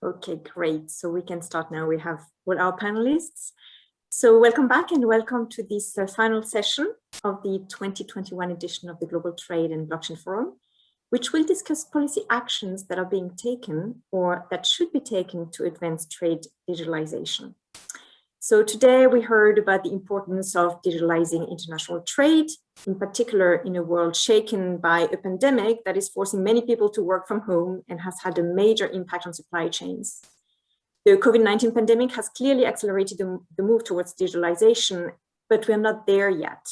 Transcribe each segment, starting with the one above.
Okay, great. So we can start now. We have all our panelists. So welcome back and welcome to this final session of the 2021 edition of the Global Trade and Blockchain Forum, which will discuss policy actions that are being taken or that should be taken to advance trade digitalization. So today we heard about the importance of digitalizing international trade, in particular in a world shaken by a pandemic that is forcing many people to work from home and has had a major impact on supply chains. The COVID-19 pandemic has clearly accelerated the move towards digitalization, but we're not there yet.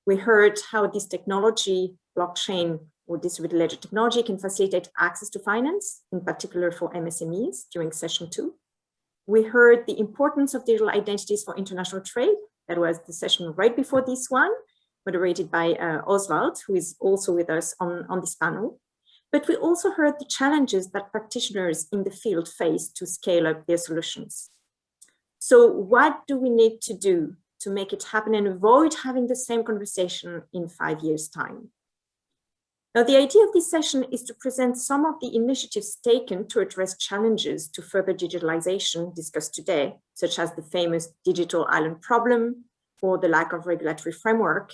We heard how this technology, blockchain or distributed ledger technology, can facilitate access to finance, in particular for MSMEs during session 2. We heard the importance of digital identities for international trade. That was the session right before this one, moderated by Oswald, who is also with us on this panel. But we also heard the challenges that practitioners in the field face to scale up their solutions. So what do we need to do to make it happen and avoid having the same conversation in 5 years' time? Now, the idea of this session is to present some of the initiatives taken to address challenges to further digitalization discussed today, such as the famous digital island problem or the lack of regulatory framework,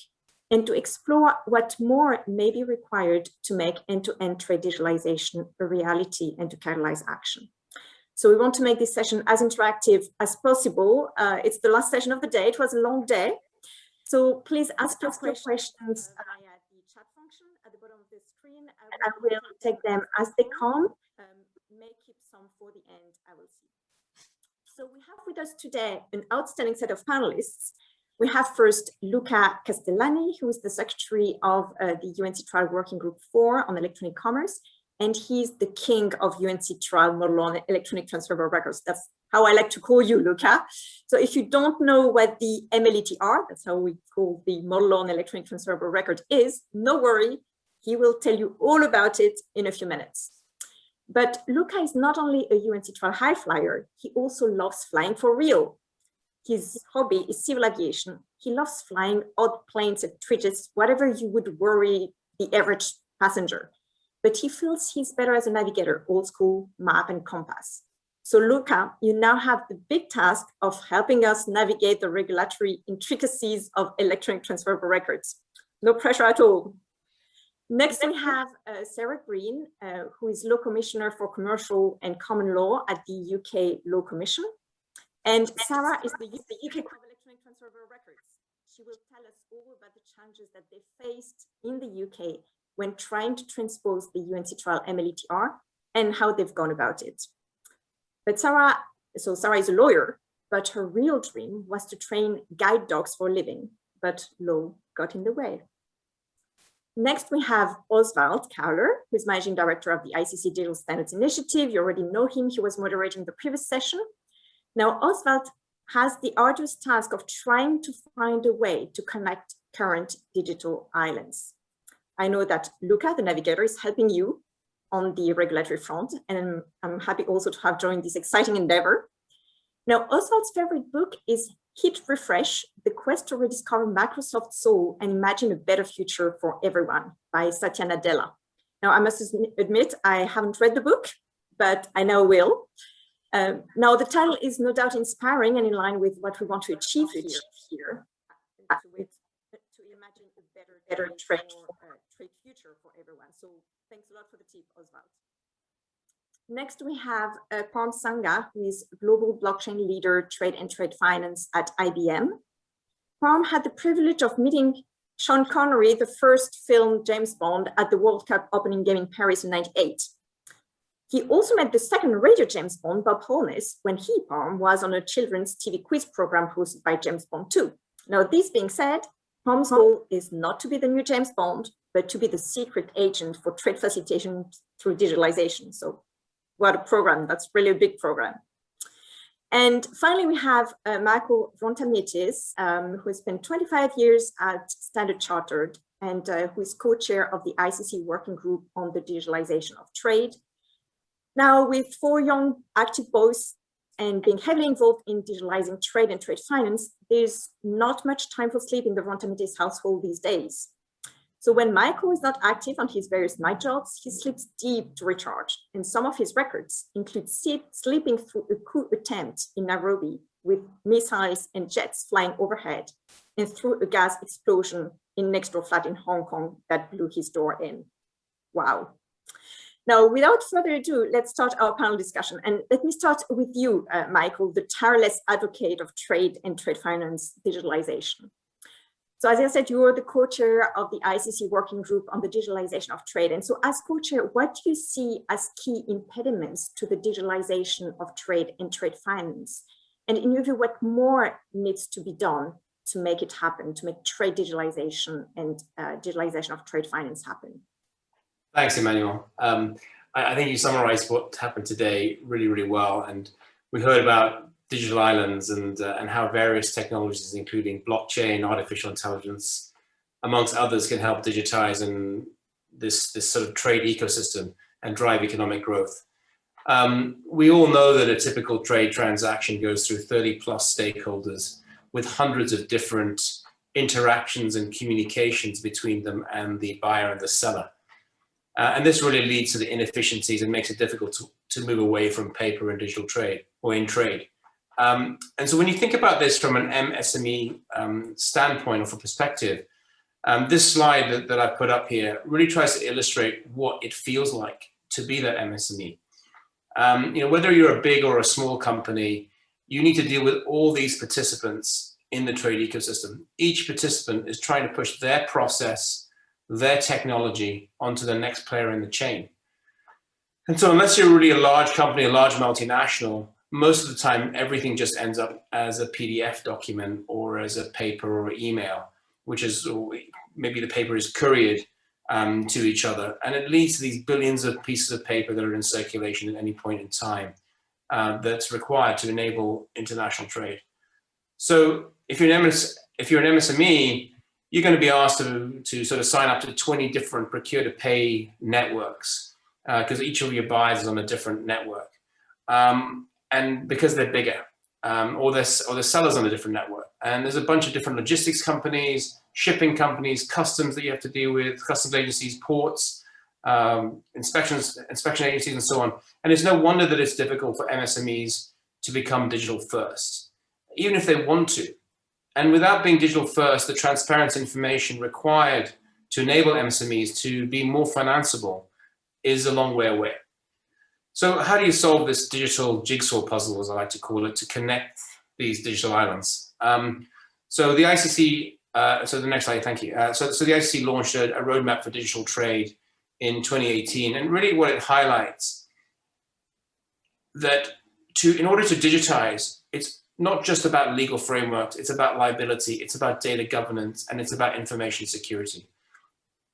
and to explore what more may be required to make end-to-end trade digitalization a reality and to catalyze action. So we want to make this session as interactive as possible. It's the last session of the day. It was a long day. So please ask your questions via the chat function at the bottom of the screen. I will take them as they come. May keep some for the end, I will see. So we have with us today an outstanding set of panelists. We have first Luca Castellani, who is the secretary of the UNC-TRAL Working Group 4 on electronic commerce, and he's the king of UNC-TRAL model on electronic transferable records. That's how I like to call you, Luca. So if you don't know what the MLETR, that's how we call the model on electronic transferable record is, no worry, he will tell you all about it in a few minutes. But Luca is not only a UNC-TRAL high flyer, he also loves flying for real. His hobby is civil aviation. He loves flying odd planes and trips, whatever you would worry the average passenger. But he feels he's better as a navigator, old school, map and compass. So Luca, you now have the big task of helping us navigate the regulatory intricacies of electronic transferable records. No pressure at all. Next, we have Sarah Green, who is Law Commissioner for Commercial and Common Law at the UK Law Commission. And Sarah is the UK of electronic transferable records. She will tell us all about the challenges that they faced in the UK when trying to transpose the UNC-TRAL MLETR and how they've gone about it. But Sarah is a lawyer, but her real dream was to train guide dogs for a living, but law got in the way. Next, we have Oswald Kauler, who is Managing Director of the ICC Digital Standards Initiative. You already know him. He was moderating the previous session. Now, Oswald has the arduous task of trying to find a way to connect current digital islands. I know that Luca, the navigator, is helping you on the regulatory front, and I'm happy also to have joined this exciting endeavor. Now, Oswald's favorite book is Hit Refresh, The Quest to Rediscover Microsoft's Soul and Imagine a Better Future for Everyone by Satya Nadella. Now, I must admit, I haven't read the book, but I now will. Now, the title is no doubt inspiring and in line with what we want to achieve here to imagine a better trade future for everyone. So thanks a lot for the tip, Oswald. Next, we have Parm Sangha, who is Global Blockchain Leader, Trade and Trade Finance at IBM. Parm had the privilege of meeting Sean Connery, the first film James Bond, at the World Cup opening game in Paris in '98. He also met the second radio James Bond, Bob Holness, when he, Parm, was on a children's TV quiz program hosted by James Bond 2. Now, this being said, Parm's goal is not to be the new James Bond, but to be the secret agent for trade facilitation through digitalization. So what a program. That's really a big program. And finally, we have Marco Vontamitis, who has spent 25 years at Standard Chartered and who is co-chair of the ICC Working Group on the Digitalization of Trade. Now, with 4 young active boys and being heavily involved in digitalizing trade and trade finance, there's not much time for sleep in the Vontamitis household these days. So when Michael is not active on his various night jobs, he sleeps deep to recharge. And some of his records include sleeping through a coup attempt in Nairobi with missiles and jets flying overhead, and through a gas explosion in next door flat in Hong Kong that blew his door in. Wow. Now, without further ado, let's start our panel discussion. And let me start with you, Michael, the tireless advocate of trade and trade finance digitalization. So as I said, you are the co-chair of the ICC working group on the digitalization of trade. And so as co-chair, what do you see as key impediments to the digitalization of trade and trade finance? And in your view, what more needs to be done to make it happen, to make trade digitalization and digitalization of trade finance happen? Thanks, Emmanuel. I think you summarized what happened today really, really well. And we heard about digital islands and how various technologies, including blockchain, artificial intelligence, amongst others, can help digitize and this sort of trade ecosystem and drive economic growth. We all know that a typical trade transaction goes through 30+ stakeholders with hundreds of different interactions and communications between them and the buyer and the seller. And this really leads to the inefficiencies and makes it difficult to move away from paper and digital trade or in trade. And so when you think about this from an MSME standpoint or from perspective, this slide that I put up here really tries to illustrate what it feels like to be that MSME. Whether you're a big or a small company, you need to deal with all these participants in the trade ecosystem. Each participant is trying to push their process, their technology onto the next player in the chain. And so unless you're really a large company, a large multinational, most of the time, everything just ends up as a PDF document or as a paper or email, which is maybe the paper is couriered to each other. And it leads to these billions of pieces of paper that are in circulation at any point in time that's required to enable international trade. So if you're an MSME, you're going to be asked to sort of sign up to 20 different procure-to-pay networks because each of your buyers is on a different network. And because they're bigger, or the sellers on a different network. And there's a bunch of different logistics companies, shipping companies, customs that you have to deal with, customs agencies, ports, inspection agencies, and so on. And it's no wonder that it's difficult for MSMEs to become digital first, even if they want to. And without being digital first, the transparent information required to enable MSMEs to be more financeable is a long way away. So how do you solve this digital jigsaw puzzle, as I like to call it, to connect these digital islands? So the ICC, so the next slide, thank you. So the ICC launched a roadmap for digital trade in 2018. And really what it highlights that in order to digitize, it's not just about legal frameworks, it's about liability, it's about data governance, and it's about information security.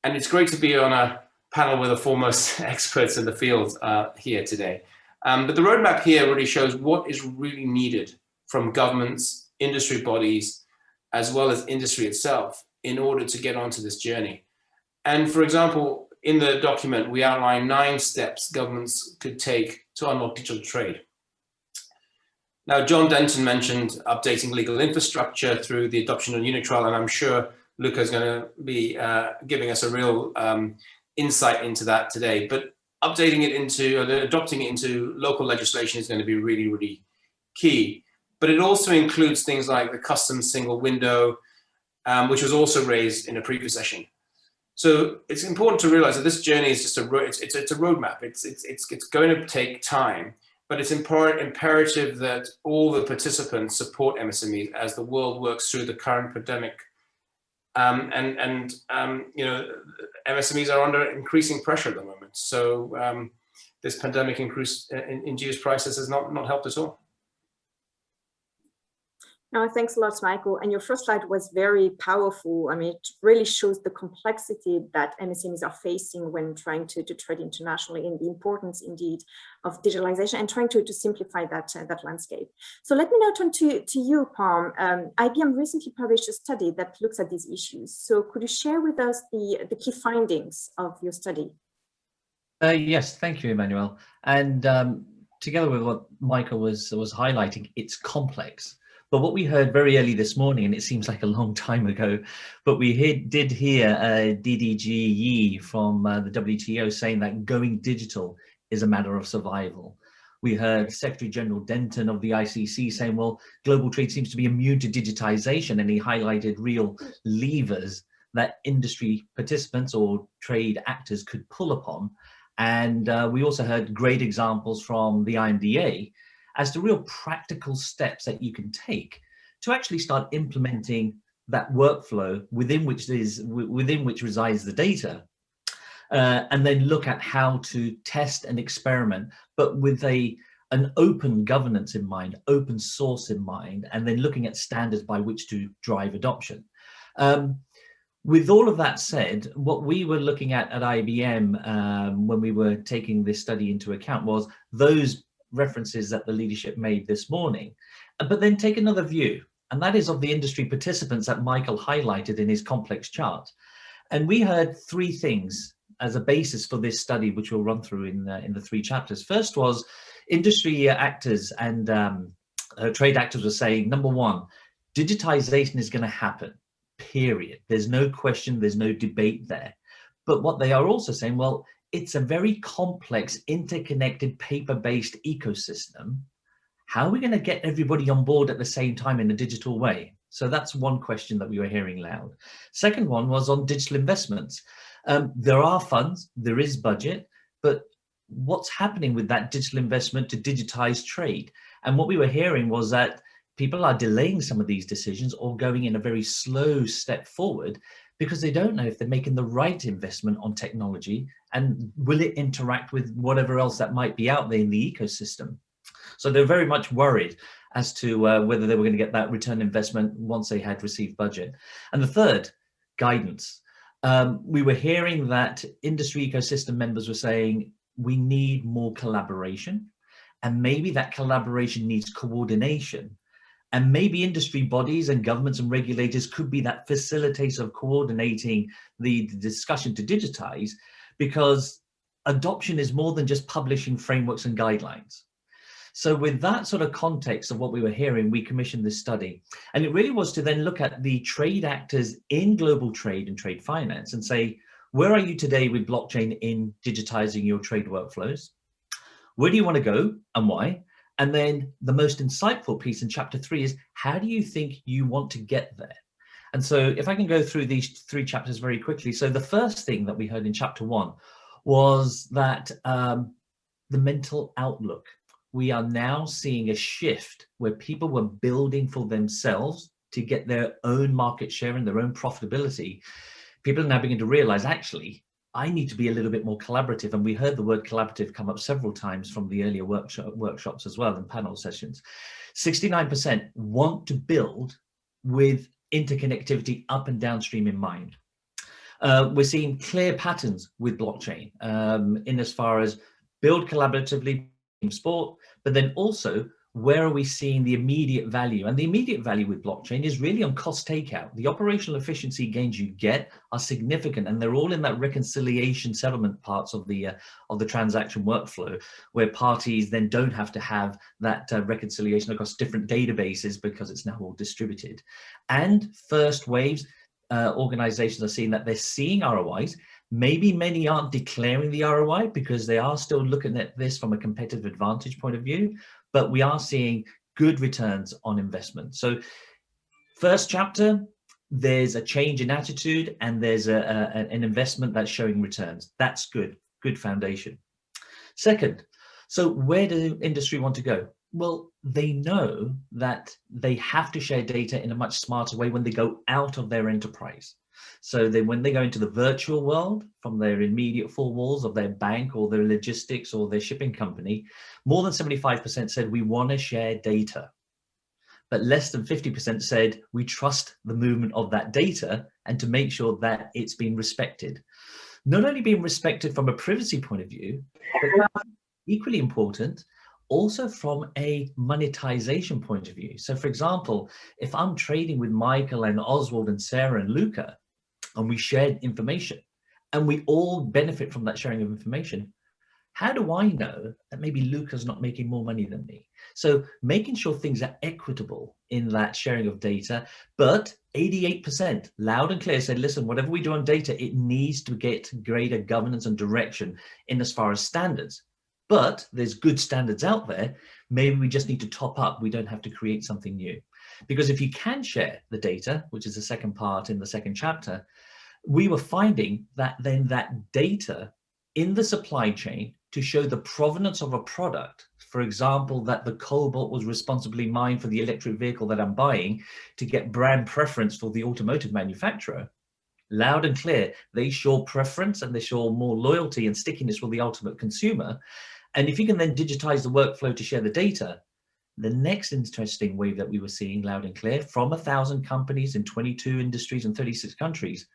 And it's great to be on a panel with the foremost experts in the field here today. But the roadmap here really shows what is really needed from governments, industry bodies, as well as industry itself in order to get onto this journey. And for example, in the document, we outline 9 steps governments could take to unlock digital trade. Now, John Denton mentioned updating legal infrastructure through the adoption of unit trial, and I'm sure Luca is going to be giving us a real insight into that today. But adopting it into local legislation is going to be really, really key. But it also includes things like the customs single window, which was also raised in a previous session. So it's important to realize that this journey is just a roadmap. It's going to take time. But it's imperative that all the participants support MSMEs as the world works through the current pandemic. MSMEs are under increasing pressure at the moment. So this pandemic induced prices has not helped at all. No, thanks a lot, Michael. And your first slide was very powerful. I mean, it really shows the complexity that MSMEs are facing when trying to trade internationally, and the importance indeed of digitalization and trying to simplify that landscape. So let me now turn to you, Palm. IBM recently published a study that looks at these issues. So could you share with us the key findings of your study? Yes, thank you, Emmanuel. And together with what Michael was highlighting, it's complex. But what we heard very early this morning, and it seems like a long time ago, but we did hear DDG from the WTO saying that going digital is a matter of survival. We heard Secretary General Denton of the ICC saying, well, global trade seems to be immune to digitization, and he highlighted real levers that industry participants or trade actors could pull upon. And we also heard great examples from the IMDA as to real practical steps that you can take to actually start implementing that workflow within which resides the data, and then look at how to test and experiment, but with an open governance in mind, open source in mind, and then looking at standards by which to drive adoption. With all of that said, what we were looking at IBM when we were taking this study into account was those references that the leadership made this morning, but then take another view, and that is of the industry participants that Michael highlighted in his complex chart. And we heard three things as a basis for this study, which we'll run through in the three chapters. First was industry actors and trade actors were saying, number one, digitization is going to happen. Period. There's no question, there's no debate there. But what they are also saying, well, it's a very complex, interconnected, paper-based ecosystem. How are we going to get everybody on board at the same time in a digital way? So that's one question that we were hearing loud. Second one was on digital investments. There are funds, there is budget, but what's happening with that digital investment to digitize trade? And what we were hearing was that people are delaying some of these decisions or going in a very slow step forward because they don't know if they're making the right investment on technology and will it interact with whatever else that might be out there in the ecosystem. So they're very much worried as to whether they were going to get that return investment once they had received budget. And the third, guidance. We were hearing that industry ecosystem members were saying, we need more collaboration, and maybe that collaboration needs coordination. And maybe industry bodies and governments and regulators could be that facilitator of coordinating the discussion to digitize, because adoption is more than just publishing frameworks and guidelines. So with that sort of context of what we were hearing, we commissioned this study. And it really was to then look at the trade actors in global trade and trade finance and say, where are you today with blockchain in digitizing your trade workflows? Where do you want to go and why? And then the most insightful piece in chapter 3 is, how do you think you want to get there? And so if I can go through these three chapters very quickly. So the first thing that we heard in chapter 1 was that the mental outlook. We are now seeing a shift where people were building for themselves to get their own market share and their own profitability. People are now beginning to realize, actually, I need to be a little bit more collaborative. And we heard the word collaborative come up several times from the earlier workshops as well and panel sessions. 69% want to build with interconnectivity up and downstream in mind. We're seeing clear patterns with blockchain in as far as build collaboratively in sport, but then also where are we seeing the immediate value? And the immediate value with blockchain is really on cost takeout. The operational efficiency gains you get are significant, and they're all in that reconciliation settlement parts of the transaction workflow, where parties then don't have to have that reconciliation across different databases because it's now all distributed. And first waves, organizations are seeing that they're seeing ROIs. Maybe many aren't declaring the ROI because they are still looking at this from a competitive advantage point of view, but we are seeing good returns on investment. So first chapter, there's a change in attitude and there's an investment that's showing returns. That's good, good foundation. Second, so where does industry want to go? Well, they know that they have to share data in a much smarter way when they go out of their enterprise. So when they go into the virtual world from their immediate four walls of their bank or their logistics or their shipping company, more than 75% said we want to share data. But less than 50% said we trust the movement of that data and to make sure that it's being respected. Not only being respected from a privacy point of view, but equally important, also from a monetization point of view. So for example, if I'm trading with Michael and Oswald and Sarah and Luca, and we shared information, and we all benefit from that sharing of information, How do I know that maybe Luca's not making more money than me? So making sure things are equitable in that sharing of data, but 88% loud and clear said, listen, whatever we do on data, it needs to get greater governance and direction in as far as standards. But there's good standards out there. Maybe we just need to top up. We don't have to create something new. Because if you can share the data, which is the second part in the second chapter, we were finding that then that data in the supply chain to show the provenance of a product, for example, that the cobalt was responsibly mined for the electric vehicle that I'm buying to get brand preference for the automotive manufacturer, loud and clear, they show preference and they show more loyalty and stickiness for the ultimate consumer. And if you can then digitize the workflow to share the data, the next interesting wave that we were seeing loud and clear from 1,000 companies in 22 industries and 36 countries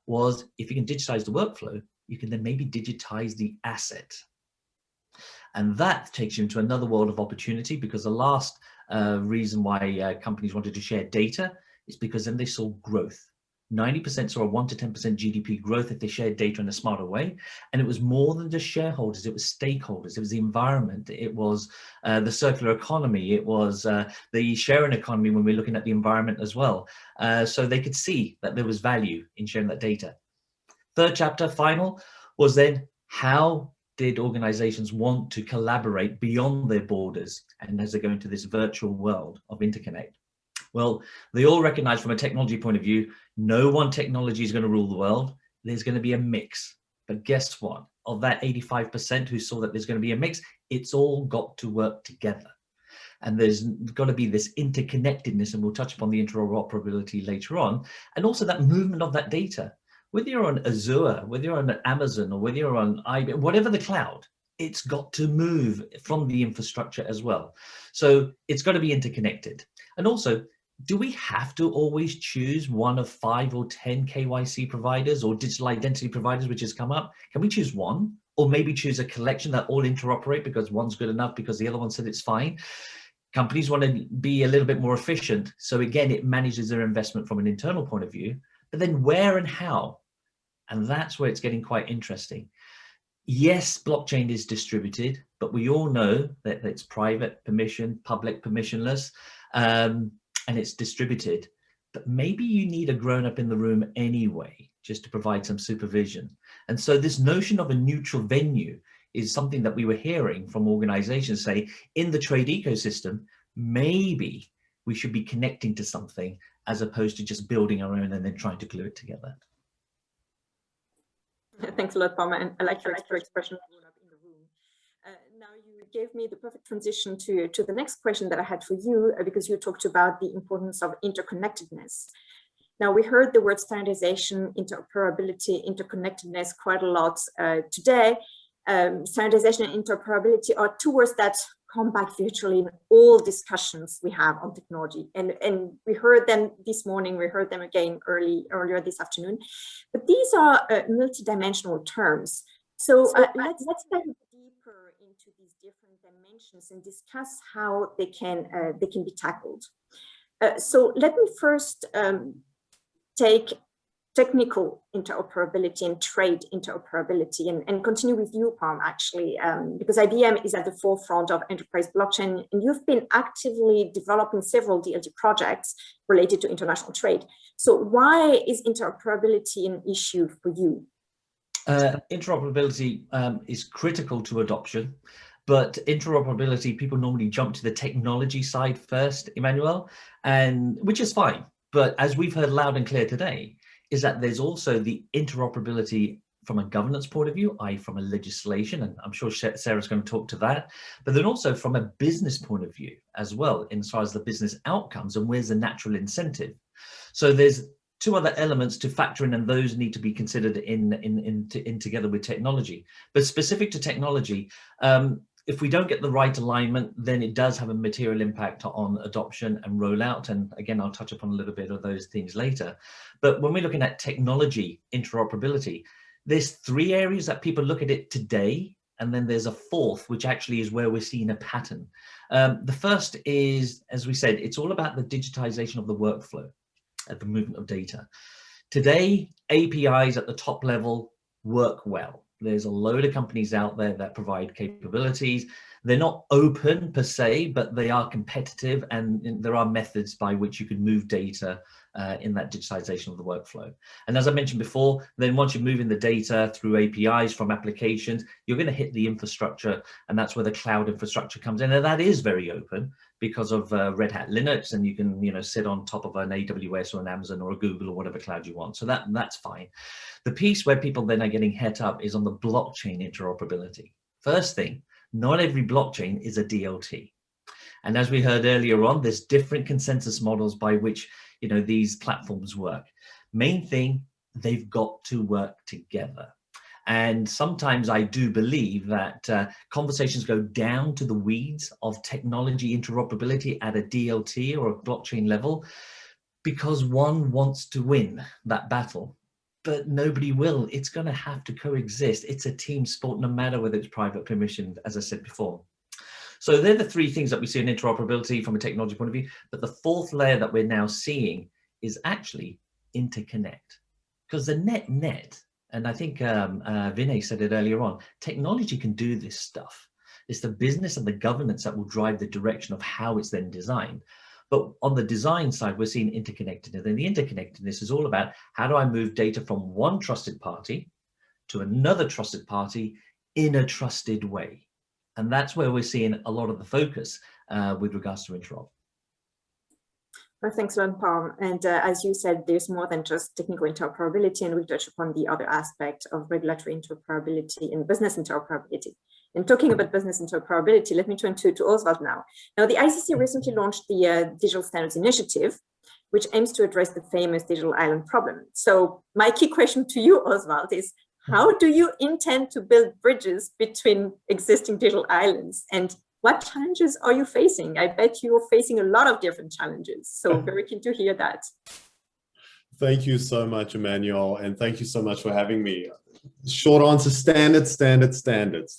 was if you can digitize the workflow, you can then maybe digitize the asset. And that takes you into another world of opportunity, because the last reason why companies wanted to share data is because then they saw growth. 90% saw a 1 to 10% GDP growth if they shared data in a smarter way. And it was more than just shareholders, it was stakeholders, it was the environment, it was the circular economy, it was the sharing economy when we're looking at the environment as well. So they could see that there was value in sharing that data. Third chapter, final, was then how did organizations want to collaborate beyond their borders and as they go into this virtual world of interconnect? Well, they all recognize from a technology point of view, no one technology is going to rule the world. There's going to be a mix. But guess what? Of that 85% who saw that there's going to be a mix, it's all got to work together. And there's got to be this interconnectedness, and we'll touch upon the interoperability later on, and also that movement of that data. Whether you're on Azure, whether you're on Amazon, or whether you're on IBM, whatever the cloud, it's got to move from the infrastructure as well. So it's got to be interconnected. And also, do we have to always choose one of 5 or 10 KYC providers or digital identity providers, which has come up? Can we choose one, or maybe choose a collection that all interoperate because one's good enough because the other one said it's fine? Companies want to be a little bit more efficient. So again, it manages their investment from an internal point of view, but then where and how? And that's where it's getting quite interesting. Yes, blockchain is distributed, but we all know that it's private permission, public permissionless, and it's distributed. But maybe you need a grown-up in the room anyway, just to provide some supervision. And so this notion of a neutral venue is something that we were hearing from organizations say, in the trade ecosystem, maybe we should be connecting to something as opposed to just building our own and then trying to glue it together. Thanks a lot, Palmer, and I like your expression in the room. Now you gave me the perfect transition to the next question that I had for you, because you talked about the importance of interconnectedness. Now we heard the word standardization, interoperability, interconnectedness quite a lot today. Standardization and interoperability are two words that come back virtually in all discussions we have on technology. And we heard them this morning, we heard them again earlier this afternoon. But these are multidimensional terms. So let's dive deeper into these different dimensions and discuss how they can be tackled. So let me first take technical interoperability and trade interoperability, and continue with you, Palm, actually, because IBM is at the forefront of enterprise blockchain, and you've been actively developing several DLT projects related to international trade. So why is interoperability an issue for you? Interoperability is critical to adoption, but interoperability, people normally jump to the technology side first, Emmanuel, and which is fine. But as we've heard loud and clear today, is that there's also the interoperability from a governance point of view, i.e. from a legislation, and I'm sure Sarah's going to talk to that, but then also from a business point of view as well, as far as the business outcomes and where's the natural incentive. So there's two other elements to factor in, and those need to be considered in together with technology. But specific to technology, if we don't get the right alignment, then it does have a material impact on adoption and rollout. And again, I'll touch upon a little bit of those things later. But when we're looking at technology interoperability, there's 3 areas that people look at it today. And then there's a 4th, which actually is where we're seeing a pattern. The first is, as we said, it's all about the digitization of the workflow at the movement of data. Today, APIs at the top level work well. There's a load of companies out there that provide capabilities. They're not open per se, but they are competitive, and there are methods by which you can move data in that digitization of the workflow. And as I mentioned before, then once you're moving the data through APIs from applications, you're going to hit the infrastructure, and that's where the cloud infrastructure comes in. And that is very open because of Red Hat Linux, and you can sit on top of an AWS or an Amazon or a Google or whatever cloud you want. So that's fine. The piece where people then are getting het up is on the blockchain interoperability. First thing, not every blockchain is a DLT. And as we heard earlier on, there's different consensus models by which these platforms work. Main thing, they've got to work together. And sometimes I do believe that conversations go down to the weeds of technology interoperability at a DLT or a blockchain level because one wants to win that battle, but nobody will. It's going to have to coexist. It's a team sport, no matter whether it's private permission, as I said before. So they're the three things that we see in interoperability from a technology point of view. But the fourth layer that we're now seeing is actually interconnect. Because the net, and I think Vinay said it earlier on, technology can do this stuff. It's the business and the governance that will drive the direction of how it's then designed. But on the design side, we're seeing interconnectedness. And the interconnectedness is all about how do I move data from one trusted party to another trusted party in a trusted way. And that's where we're seeing a lot of the focus with regards to interop. Well, thanks, Palm. And as you said, there's more than just technical interoperability, and we touch upon the other aspect of regulatory interoperability and business interoperability. And talking about business interoperability, let me turn to Oswald now. Now, the ICC recently launched the Digital Standards Initiative, which aims to address the famous digital island problem. So my key question to you, Oswald, is how do you intend to build bridges between existing digital islands, and what challenges are you facing? I bet you're facing a lot of different challenges. So very keen to hear that. Thank you so much, Emmanuel, and thank you so much for having me. Short answer, standards.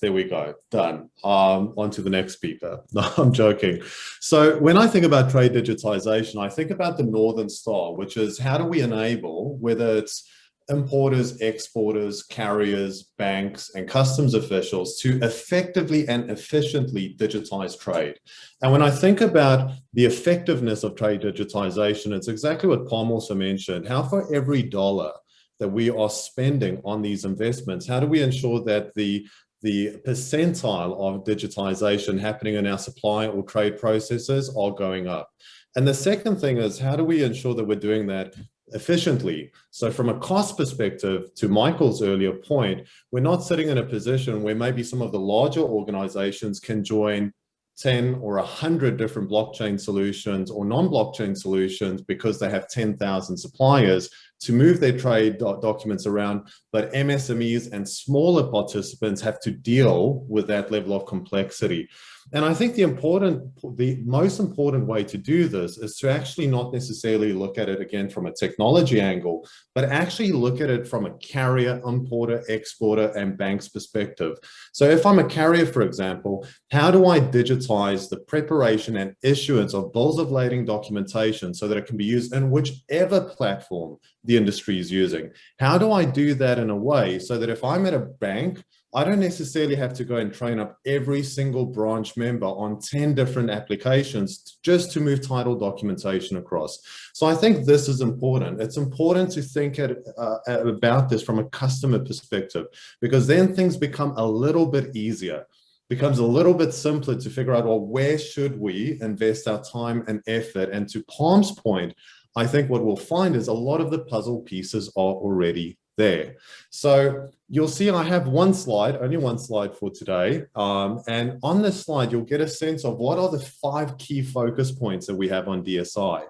There we go, done. On to the next speaker. No, I'm joking. So when I think about trade digitization, I think about the Northern Star, which is how do we enable, whether it's importers, exporters, carriers, banks, and customs officials to effectively and efficiently digitize trade. And when I think about the effectiveness of trade digitization, it's exactly what Palm also mentioned. How for every dollar that we are spending on these investments, how do we ensure that the percentile of digitization happening in our supply or trade processes are going up? And the second thing is, how do we ensure that we're doing that efficiently? So from a cost perspective, to Michael's earlier point, we're not sitting in a position where maybe some of the larger organizations can join 10 or 100 different blockchain solutions or non-blockchain solutions because they have 10,000 suppliers to move their trade documents around, but MSMEs and smaller participants have to deal with that level of complexity. And I think the most important way to do this is to actually not necessarily look at it again from a technology angle, but actually look at it from a carrier, importer, exporter, and bank's perspective. So if I'm a carrier, for example, how do I digitize the preparation and issuance of bills of lading documentation so that it can be used in whichever platform the industry is using? How do I do that in a way so that if I'm at a bank, I don't necessarily have to go and train up every single branch member on 10 different applications just to move title documentation across. So I think this is important. It's important to think about this from a customer perspective, because then things become a little bit easier. Becomes a little bit simpler to figure out, well, where should we invest our time and effort? And to Palm's point, I think what we'll find is a lot of the puzzle pieces are already there. So you'll see I have one slide, only one slide for today. And on this slide, you'll get a sense of what are the 5 key focus points that we have on DSI.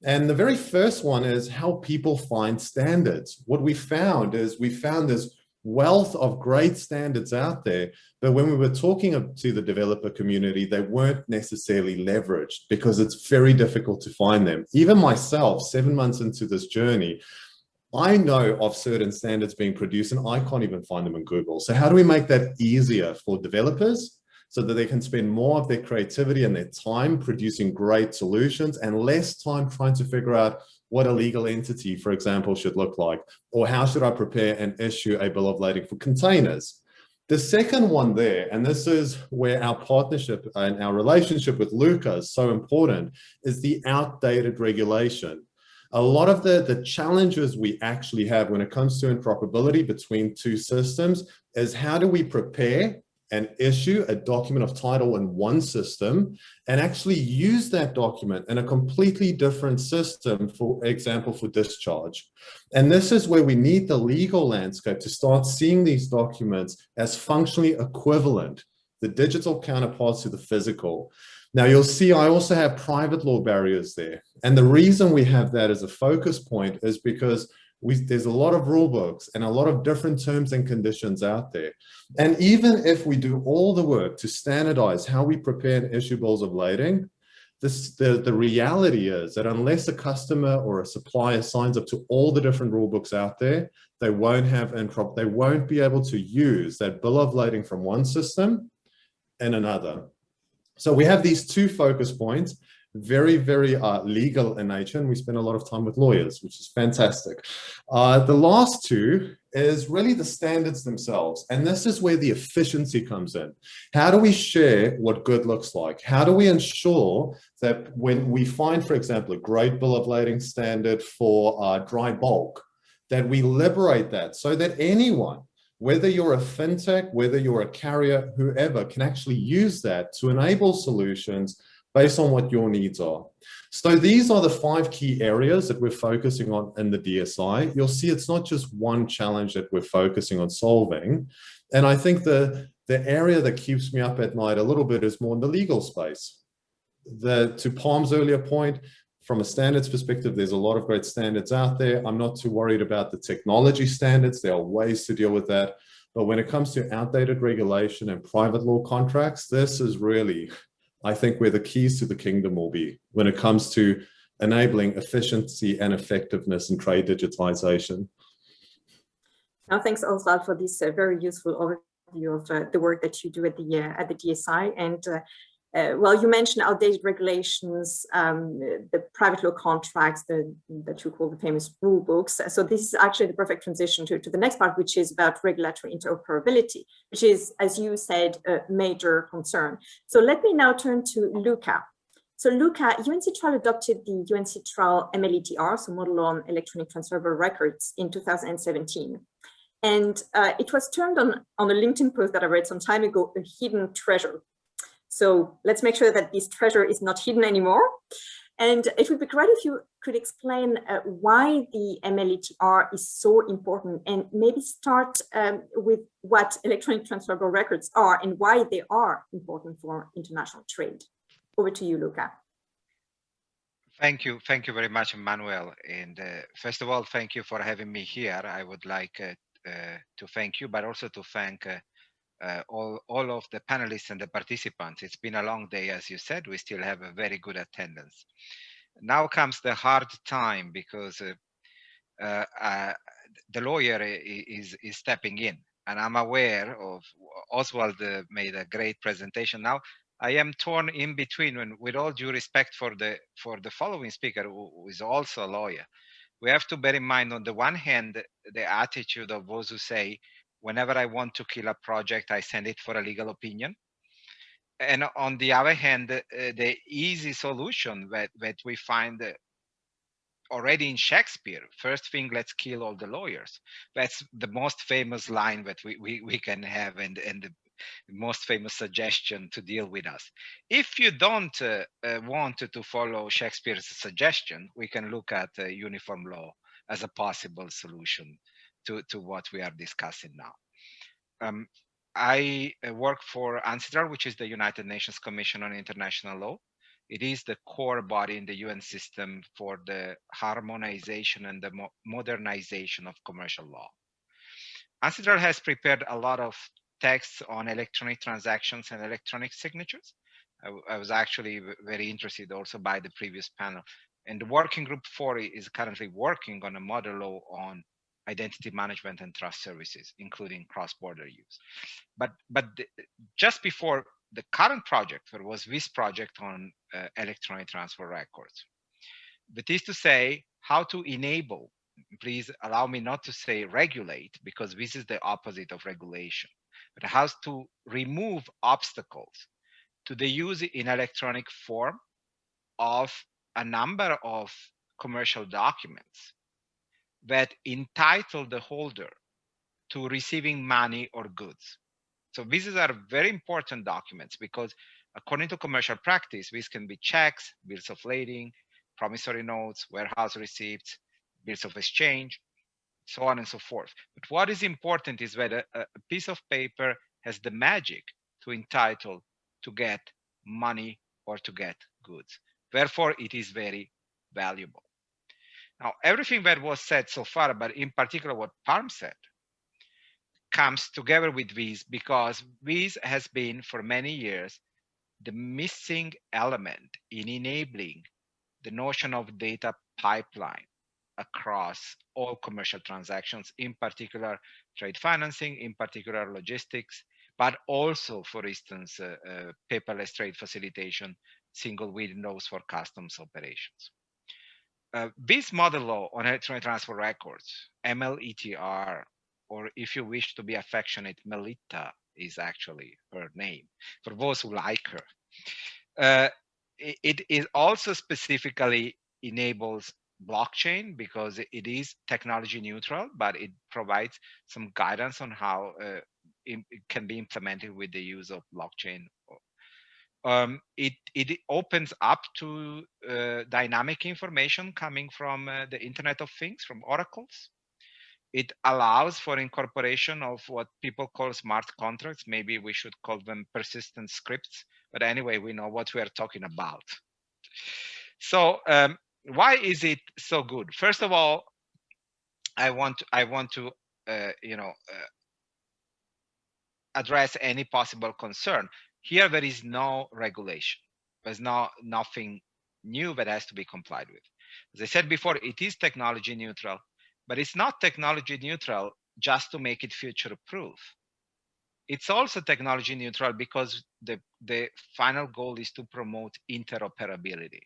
And the very first one is how people find standards. What we found is this wealth of great standards out there, but when we were talking to the developer community, they weren't necessarily leveraged because it's very difficult to find them. Even myself, 7 months into this journey, I know of certain standards being produced and I can't even find them in Google. So how do we make that easier for developers so that they can spend more of their creativity and their time producing great solutions and less time trying to figure out what a legal entity, for example, should look like, or how should I prepare and issue a bill of lading for containers. The second one there, and this is where our partnership and our relationship with Luca is so important, is the outdated regulation. A lot of the challenges we actually have when it comes to interoperability between two systems is how do we prepare and issue a document of title in one system and actually use that document in a completely different system, for example, for discharge. And this is where we need the legal landscape to start seeing these documents as functionally equivalent, the digital counterparts to the physical. Now you'll see I also have private law barriers there. And the reason we have that as a focus point is because there's a lot of rule books and a lot of different terms and conditions out there. And even if we do all the work to standardize how we prepare and issue bills of lading, the reality is that unless a customer or a supplier signs up to all the different rule books out there, they won't be able to use that bill of lading from one system and another. So we have these two focus points, very, very legal in nature, and we spend a lot of time with lawyers, which is fantastic. The last two is really the standards themselves, and this is where the efficiency comes in. How do we share what good looks like? How do we ensure that when we find, for example, a great bill of lading standard for dry bulk, that we liberate that so that anyone, whether you're a fintech, whether you're a carrier, whoever, can actually use that to enable solutions based on what your needs are. So these are the 5 key areas that we're focusing on in the DSI. You'll see it's not just one challenge that we're focusing on solving. And I think the area that keeps me up at night a little bit is more in the legal space. To Palm's earlier point, from a standards perspective, there's a lot of great standards out there. I'm not too worried about the technology standards. There are ways to deal with that. But when it comes to outdated regulation and private law contracts, this is really, I think, where the keys to the kingdom will be when it comes to enabling efficiency and effectiveness in trade digitalization. Now, thanks, Oswald, for this very useful overview of the work that you do at the DSI. And well, you mentioned outdated regulations, the private law contracts that you call the famous rule books. So this is actually the perfect transition to the next part, which is about regulatory interoperability, which is, as you said, a major concern. So let me now turn to Luca. So Luca, UNCITRAL adopted the UNCITRAL MLETR, so Model on Electronic Transferable Records, in 2017. And it was termed on a LinkedIn post that I read some time ago, a hidden treasure. So let's make sure that this treasure is not hidden anymore. And it would be great if you could explain why the MLETR is so important, and maybe start with what electronic transferable records are and why they are important for international trade. Over to you, Luca. Thank you very much, Emmanuel. And first of all, thank you for having me here. I would like to thank you, but also to thank all of the panelists and the participants. It's been a long day, as you said. We still have a very good attendance. Now comes the hard time, because the lawyer is stepping in, and I'm aware of Oswald made a great presentation. Now I am torn in between, when, with all due respect for the following speaker, who is also a lawyer. We have to bear in mind, on the one hand, the attitude of those who say, whenever I want to kill a project, I send it for a legal opinion. And on the other hand, the easy solution that we find already in Shakespeare, first thing, let's kill all the lawyers. That's the most famous line that we can have, and the most famous suggestion to deal with us. If you don't want to follow Shakespeare's suggestion, we can look at uniform law as a possible solution to what we are discussing now. I work for UNCITRAL, which is the United Nations Commission on International Law. It is the core body in the UN system for the harmonization and the modernization of commercial law. UNCITRAL has prepared a lot of texts on electronic transactions and electronic signatures. I was actually very interested also by the previous panel. And the working group 4 is currently working on a model law on identity management and trust services, including cross-border use. But just before the current project, there was this project on electronic transfer records. That is to say, how to enable, please allow me not to say regulate, because this is the opposite of regulation, but how to remove obstacles to the use in electronic form of a number of commercial documents that entitle the holder to receiving money or goods. So these are very important documents because according to commercial practice, these can be checks, bills of lading, promissory notes, warehouse receipts, bills of exchange, so on and so forth. But what is important is that a piece of paper has the magic to entitle to get money or to get goods. Therefore, it is very valuable. Now, everything that was said so far, but in particular what Parm said, comes together with this because this has been for many years the missing element in enabling the notion of data pipeline across all commercial transactions, in particular trade financing, in particular logistics, but also, for instance, paperless trade facilitation, single windows for customs operations. This model law on electronic transfer records, MLETR, or if you wish to be affectionate, Melita is actually her name, for those who like her. It also specifically enables blockchain because it is technology neutral, but it provides some guidance on how it can be implemented with the use of blockchain. It opens up to dynamic information coming from the Internet of Things, from oracles. It allows for incorporation of what people call smart contracts. Maybe we should call them persistent scripts, but anyway, we know what we are talking about. So why is it so good? First of all, I want to address any possible concern. Here, there is no regulation. There's nothing new that has to be complied with. As I said before, it is technology neutral, but it's not technology neutral just to make it future proof. It's also technology neutral because the final goal is to promote interoperability.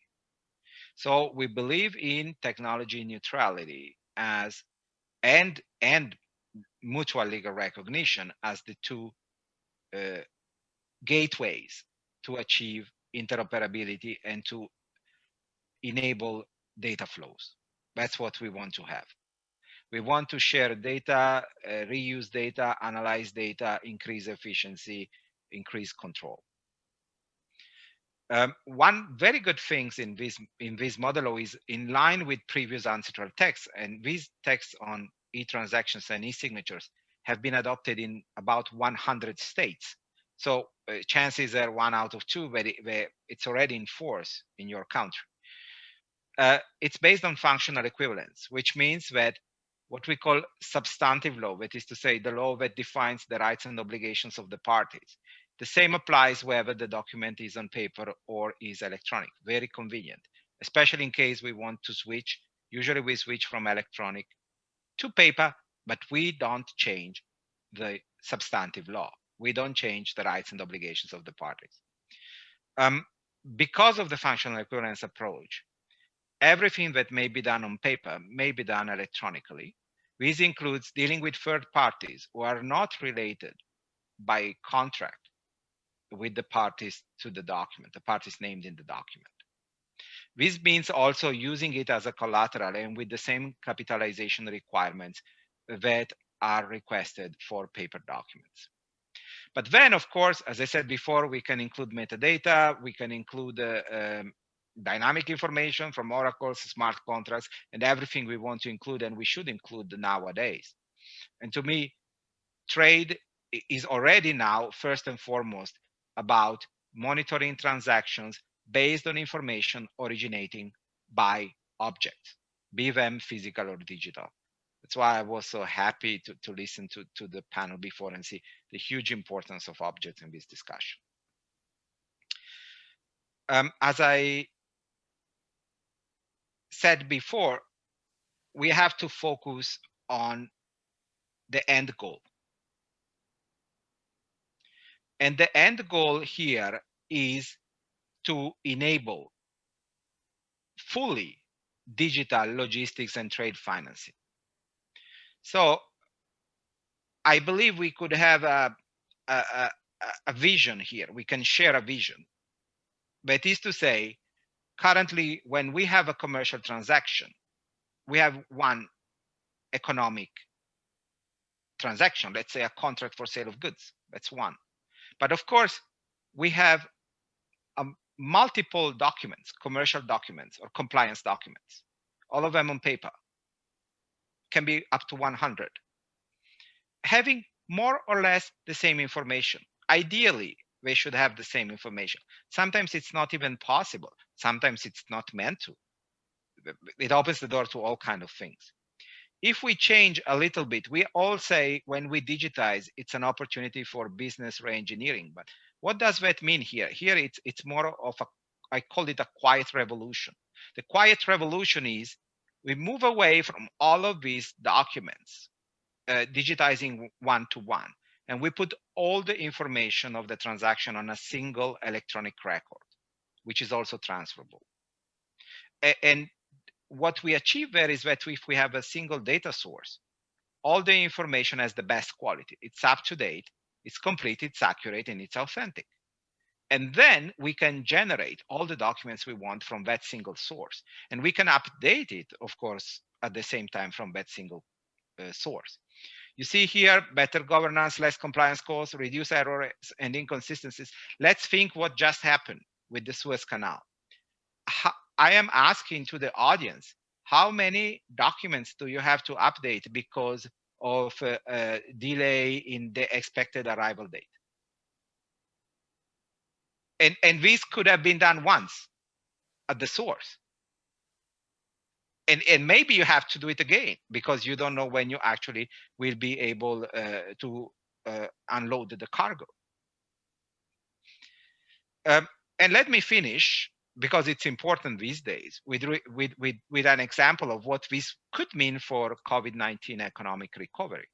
So we believe in technology neutrality as and mutual legal recognition as the two gateways to achieve interoperability and to enable data flows. That's what we want to have. We want to share data, reuse data, analyze data, increase efficiency, increase control. One very good things in this model is in line with previous ancestral texts, and these texts on e-transactions and e-signatures have been adopted in about 100 states. So chances are 1 out of 2 where it's already in force in your country. It's based on functional equivalence, which means that what we call substantive law, that is to say the law that defines the rights and obligations of the parties. The same applies whether the document is on paper or is electronic. Very convenient, especially in case we want to switch. Usually we switch from electronic to paper, but we don't change the substantive law. We don't change the rights and obligations of the parties. Because of the functional equivalence approach, everything that may be done on paper may be done electronically. This includes dealing with third parties who are not related by contract with the parties to the document, the parties named in the document. This means also using it as a collateral and with the same capitalization requirements that are requested for paper documents. But then, of course, as I said before, we can include metadata, we can include dynamic information from oracles, smart contracts, and everything we want to include and we should include nowadays. And to me, trade is already now first and foremost about monitoring transactions based on information originating by objects, be them physical or digital. That's why I was so happy to listen to the panel before and see the huge importance of objects in this discussion. As I said before, we have to focus on the end goal. And the end goal here is to enable fully digital logistics and trade financing. So I believe we could have a vision here. We can share a vision. That is to say, currently, when we have a commercial transaction, we have one economic transaction, let's say a contract for sale of goods. That's one. But of course, we have multiple documents, commercial documents or compliance documents, all of them on paper, can be up to 100. Having more or less the same information. Ideally, they should have the same information. Sometimes it's not even possible. Sometimes it's not meant to. It opens the door to all kinds of things. If we change a little bit, we all say when we digitize, it's an opportunity for business re-engineering. But what does that mean here? Here it's more of a, I call it a quiet revolution. The quiet revolution is we move away from all of these documents, digitizing one-to-one, and we put all the information of the transaction on a single electronic record, which is also transferable. And what we achieve there is that if we have a single data source, all the information has the best quality. It's up to date, it's complete, it's accurate, and it's authentic. And then we can generate all the documents we want from that single source. And we can update it, of course, at the same time from that single source. You see here, better governance, less compliance costs, reduce errors and inconsistencies. Let's think what just happened with the Suez Canal. I am asking to the audience, how many documents do you have to update because of a delay in the expected arrival date? And this could have been done once at the source. And maybe you have to do it again because you don't know when you actually will be able to unload the cargo. And let me finish, because it's important these days, with an example of what this could mean for COVID-19 economic recovery.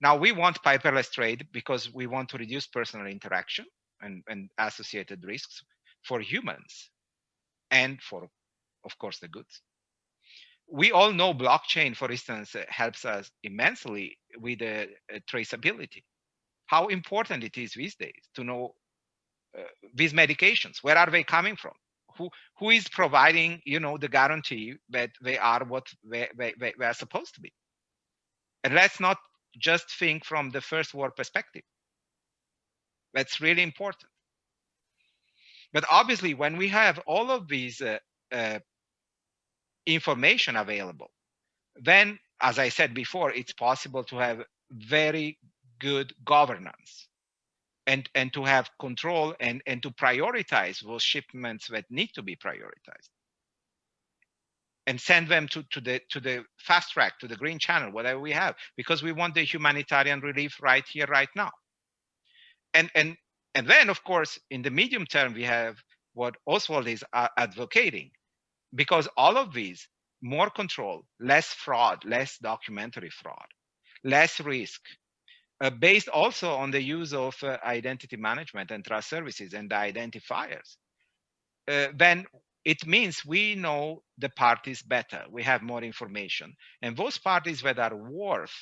Now, we want paperless trade because we want to reduce personal interaction and associated risks for humans and for, of course, the goods. We all know blockchain, for instance, helps us immensely with traceability. How important it is these days to know these medications, where are they coming from? Who is providing, the guarantee that they are what they are supposed to be? And let's not just think from the first world perspective. That's really important. But obviously, when we have all of these information available, then, as I said before, it's possible to have very good governance and to have control and to prioritize those shipments that need to be prioritized and send them to the fast track, to the green channel, whatever we have, because we want the humanitarian relief right here, right now. And then, of course, in the medium term, we have what Oswald is advocating, because all of these, more control, less fraud, less documentary fraud, less risk, based also on the use of identity management and trust services and the identifiers, then it means we know the parties better. We have more information. And those parties that are worth,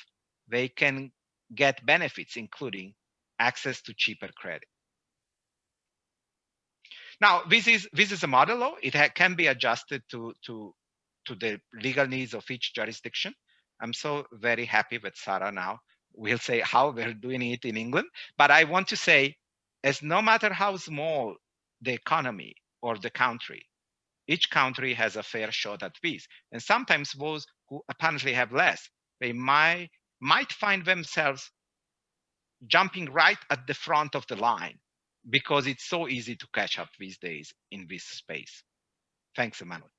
they can get benefits, including access to cheaper credit. Now, this is a model law. It can be adjusted to the legal needs of each jurisdiction. I'm so very happy that Sarah now will say how we're doing it in England. But I want to say, as no matter how small the economy or the country, each country has a fair shot at this. And sometimes those who apparently have less, they might find themselves jumping right at the front of the line, because it's so easy to catch up these days in this space. Thanks, Emmanuel.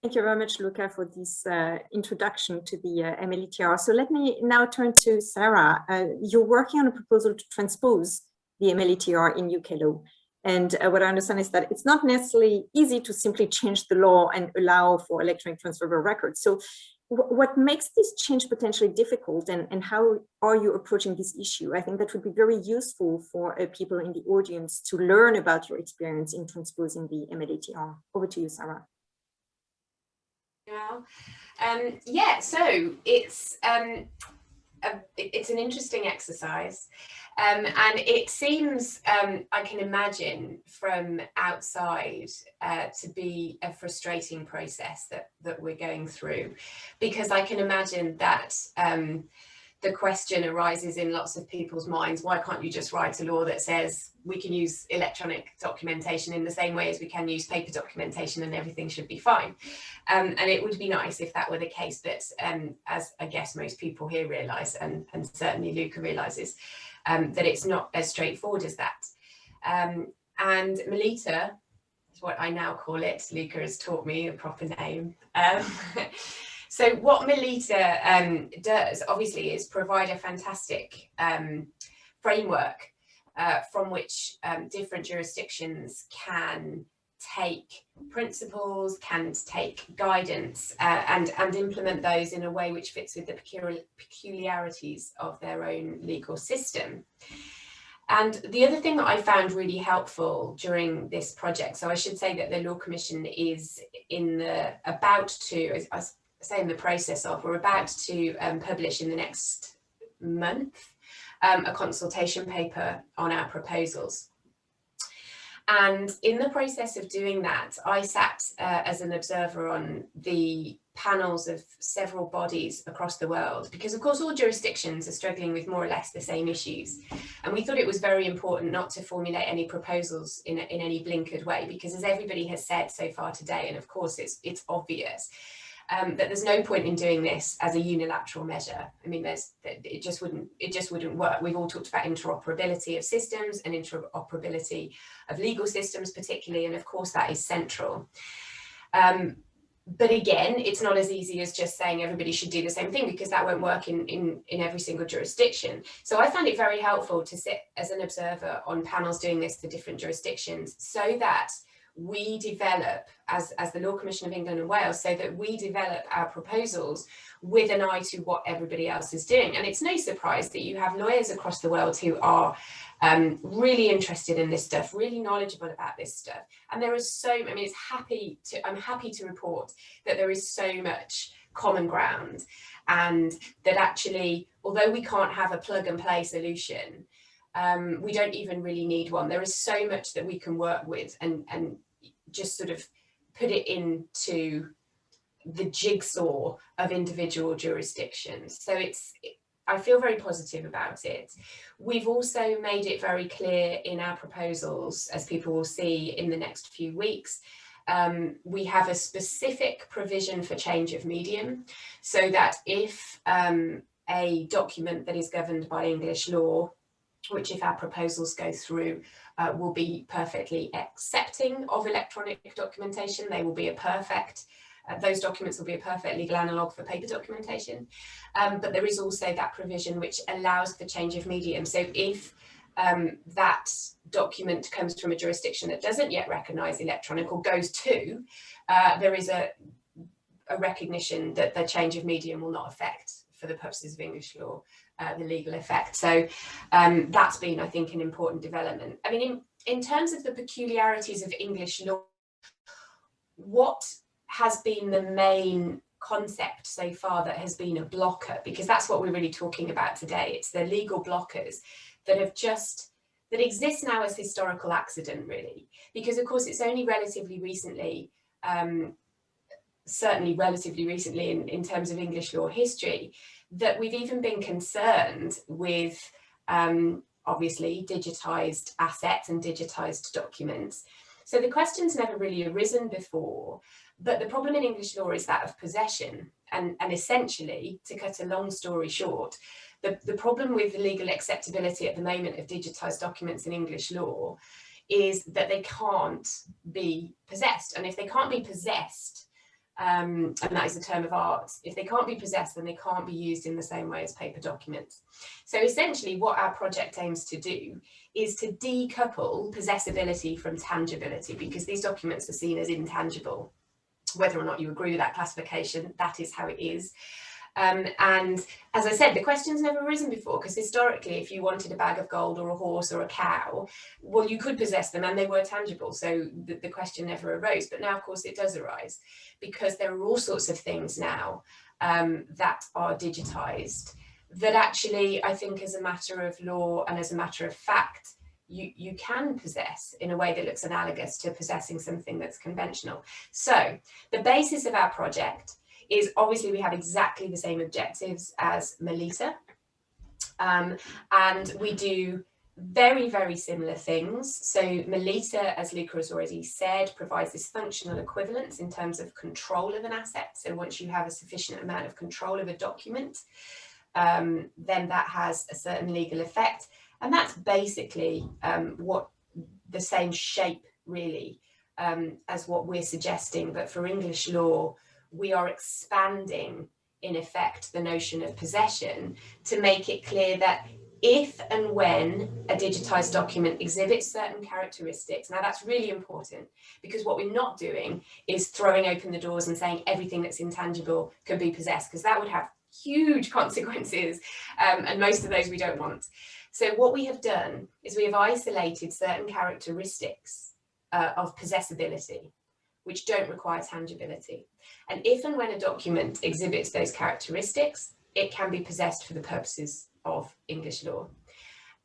Thank you very much, Luca, for this introduction to the MLETR. So let me now turn to Sarah. You're working on a proposal to transpose the MLETR in UK law. And what I understand is that it's not necessarily easy to simply change the law and allow for electronic transferable records. So what makes this change potentially difficult, and how are you approaching this issue? I think that would be very useful for people in the audience to learn about your experience in transposing the MLETR. Over to you, Sarah. Yeah, so it's an interesting exercise, and it seems, I can imagine from outside, to be a frustrating process that we're going through, because I can imagine that the question arises in lots of people's minds: why can't you just write a law that says we can use electronic documentation in the same way as we can use paper documentation and everything should be fine? And it would be nice if that were the case, but as I guess most people here realise, and certainly Luca realises, that it's not as straightforward as that. And Melita is what I now call it. Luca has taught me a proper name. So what Melita does, obviously, is provide a fantastic framework from which different jurisdictions can take principles, can take guidance, and implement those in a way which fits with the peculiarities of their own legal system. And the other thing that I found really helpful during this project, so I should say that the Law Commission is in the process of, we're about to publish in the next month a consultation paper on our proposals. And in the process of doing that, I sat as an observer on the panels of several bodies across the world, because of course all jurisdictions are struggling with more or less the same issues. And we thought it was very important not to formulate any proposals in any blinkered way, because as everybody has said so far today, and of course it's obvious, that there's no point in doing this as a unilateral measure. I mean, it just wouldn't work. We've all talked about interoperability of systems and interoperability of legal systems particularly, and of course that is central. But again, it's not as easy as just saying everybody should do the same thing, because that won't work in every single jurisdiction. So I found it very helpful to sit as an observer on panels doing this for different jurisdictions, so that we develop, as the Law Commission of England and Wales, so that we develop our proposals with an eye to what everybody else is doing. And it's no surprise that you have lawyers across the world who are really interested in this stuff, really knowledgeable about this stuff. And there is so, I mean, I'm happy to report that there is so much common ground, and that actually, although we can't have a plug and play solution, we don't even really need one. There is so much that we can work with and just sort of put it into the jigsaw of individual jurisdictions. So I feel very positive about it. We've also made it very clear in our proposals, as people will see in the next few weeks, we have a specific provision for change of medium, so that if a document that is governed by English law, which if our proposals go through, will be perfectly accepting of electronic documentation, they will be those documents will be a perfect legal analogue for paper documentation. But there is also that provision which allows for change of medium. So if that document comes from a jurisdiction that doesn't yet recognise electronic, or goes to, there is a recognition that the change of medium will not affect, for the purposes of English law, the legal effect. So that's been, I think, an important development. I mean, in terms of the peculiarities of English law, what has been the main concept so far that has been a blocker? Because that's what we're really talking about today. It's the legal blockers that exist now as historical accident, really. Because of course it's only relatively recently, certainly relatively recently in terms of English law history, that we've even been concerned with obviously digitised assets and digitised documents. So the question's never really arisen before, but the problem in English law is that of possession. And essentially, to cut a long story short, the problem with the legal acceptability at the moment of digitised documents in English law is that they can't be possessed. And if they can't be possessed, and that is a term of art, if they can't be possessed, then they can't be used in the same way as paper documents. So essentially what our project aims to do is to decouple possessibility from tangibility, because these documents are seen as intangible. Whether or not you agree with that classification, that is how it is. And as I said, the question's never arisen before, because historically, if you wanted a bag of gold or a horse or a cow, well, you could possess them and they were tangible. So the question never arose. But now, of course, it does arise, because there are all sorts of things now that are digitized that actually, I think, as a matter of law and as a matter of fact, you can possess in a way that looks analogous to possessing something that's conventional. So the basis of our project is, obviously we have exactly the same objectives as Melita, and we do very, very similar things. So Melita, as Luca has already said, provides this functional equivalence in terms of control of an asset. So once you have a sufficient amount of control of a document, then that has a certain legal effect. And that's basically what the same shape really as what we're suggesting, but for English law, we are expanding in effect the notion of possession to make it clear that if and when a digitized document exhibits certain characteristics, now that's really important, because what we're not doing is throwing open the doors and saying everything that's intangible can be possessed, because that would have huge consequences, and most of those we don't want. So what we have done is we have isolated certain characteristics of possessibility, which don't require tangibility. And if and when a document exhibits those characteristics, it can be possessed for the purposes of English law.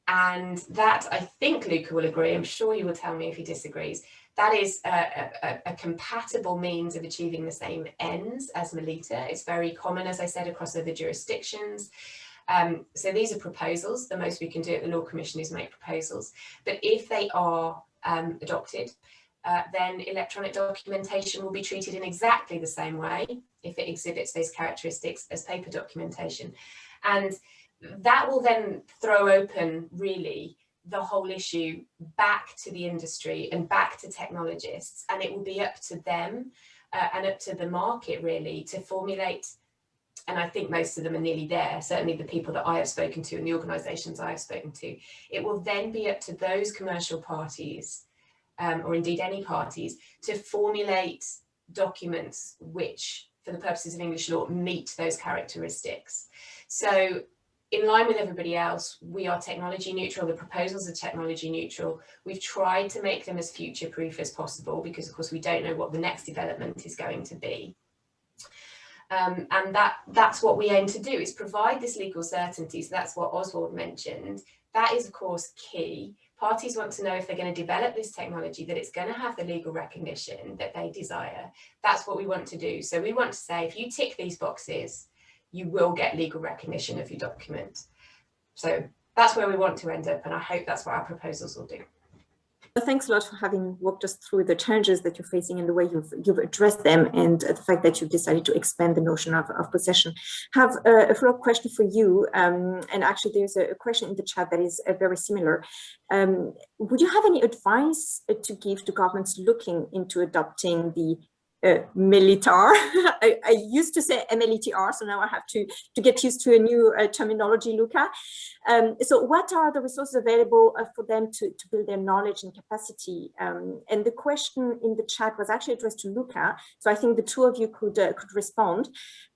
And that, I think Luca will agree, I'm sure he will tell me if he disagrees, that is a compatible means of achieving the same ends as Melita. It's very common, as I said, across other jurisdictions. So these are proposals. The most we can do at the Law Commission is make proposals. But if they are adopted, then electronic documentation will be treated in exactly the same way if it exhibits those characteristics as paper documentation. And that will then throw open really the whole issue back to the industry and back to technologists, and it will be up to them and up to the market really to formulate, and I think most of them are nearly there, certainly the people that I have spoken to and the organisations I have spoken to. It will then be up to those commercial parties or indeed any parties to formulate documents which, for the purposes of English law, meet those characteristics. So in line with everybody else, we are technology neutral. The proposals are technology neutral. We've tried to make them as future-proof as possible because, of course, we don't know what the next development is going to be. And that's what we aim to do, is provide this legal certainty. So that's what Oswald mentioned. That is, of course, key. Parties want to know if they're going to develop this technology, that it's going to have the legal recognition that they desire. That's what we want to do. So we want to say, if you tick these boxes, you will get legal recognition of your document. So that's where we want to end up, and I hope that's what our proposals will do. Thanks a lot for having walked us through the challenges that you're facing and the way you've addressed them, and the fact that you've decided to expand the notion of possession. I have a follow-up question for you, and actually there's a question in the chat that is very similar. Would you have any advice to give to governments looking into adopting the Militar? I used to say MLETR, so now I have to get used to a new terminology, Luca. So what are the resources available for them to build their knowledge and capacity? And the question in the chat was actually addressed to Luca, so I think the two of you could respond.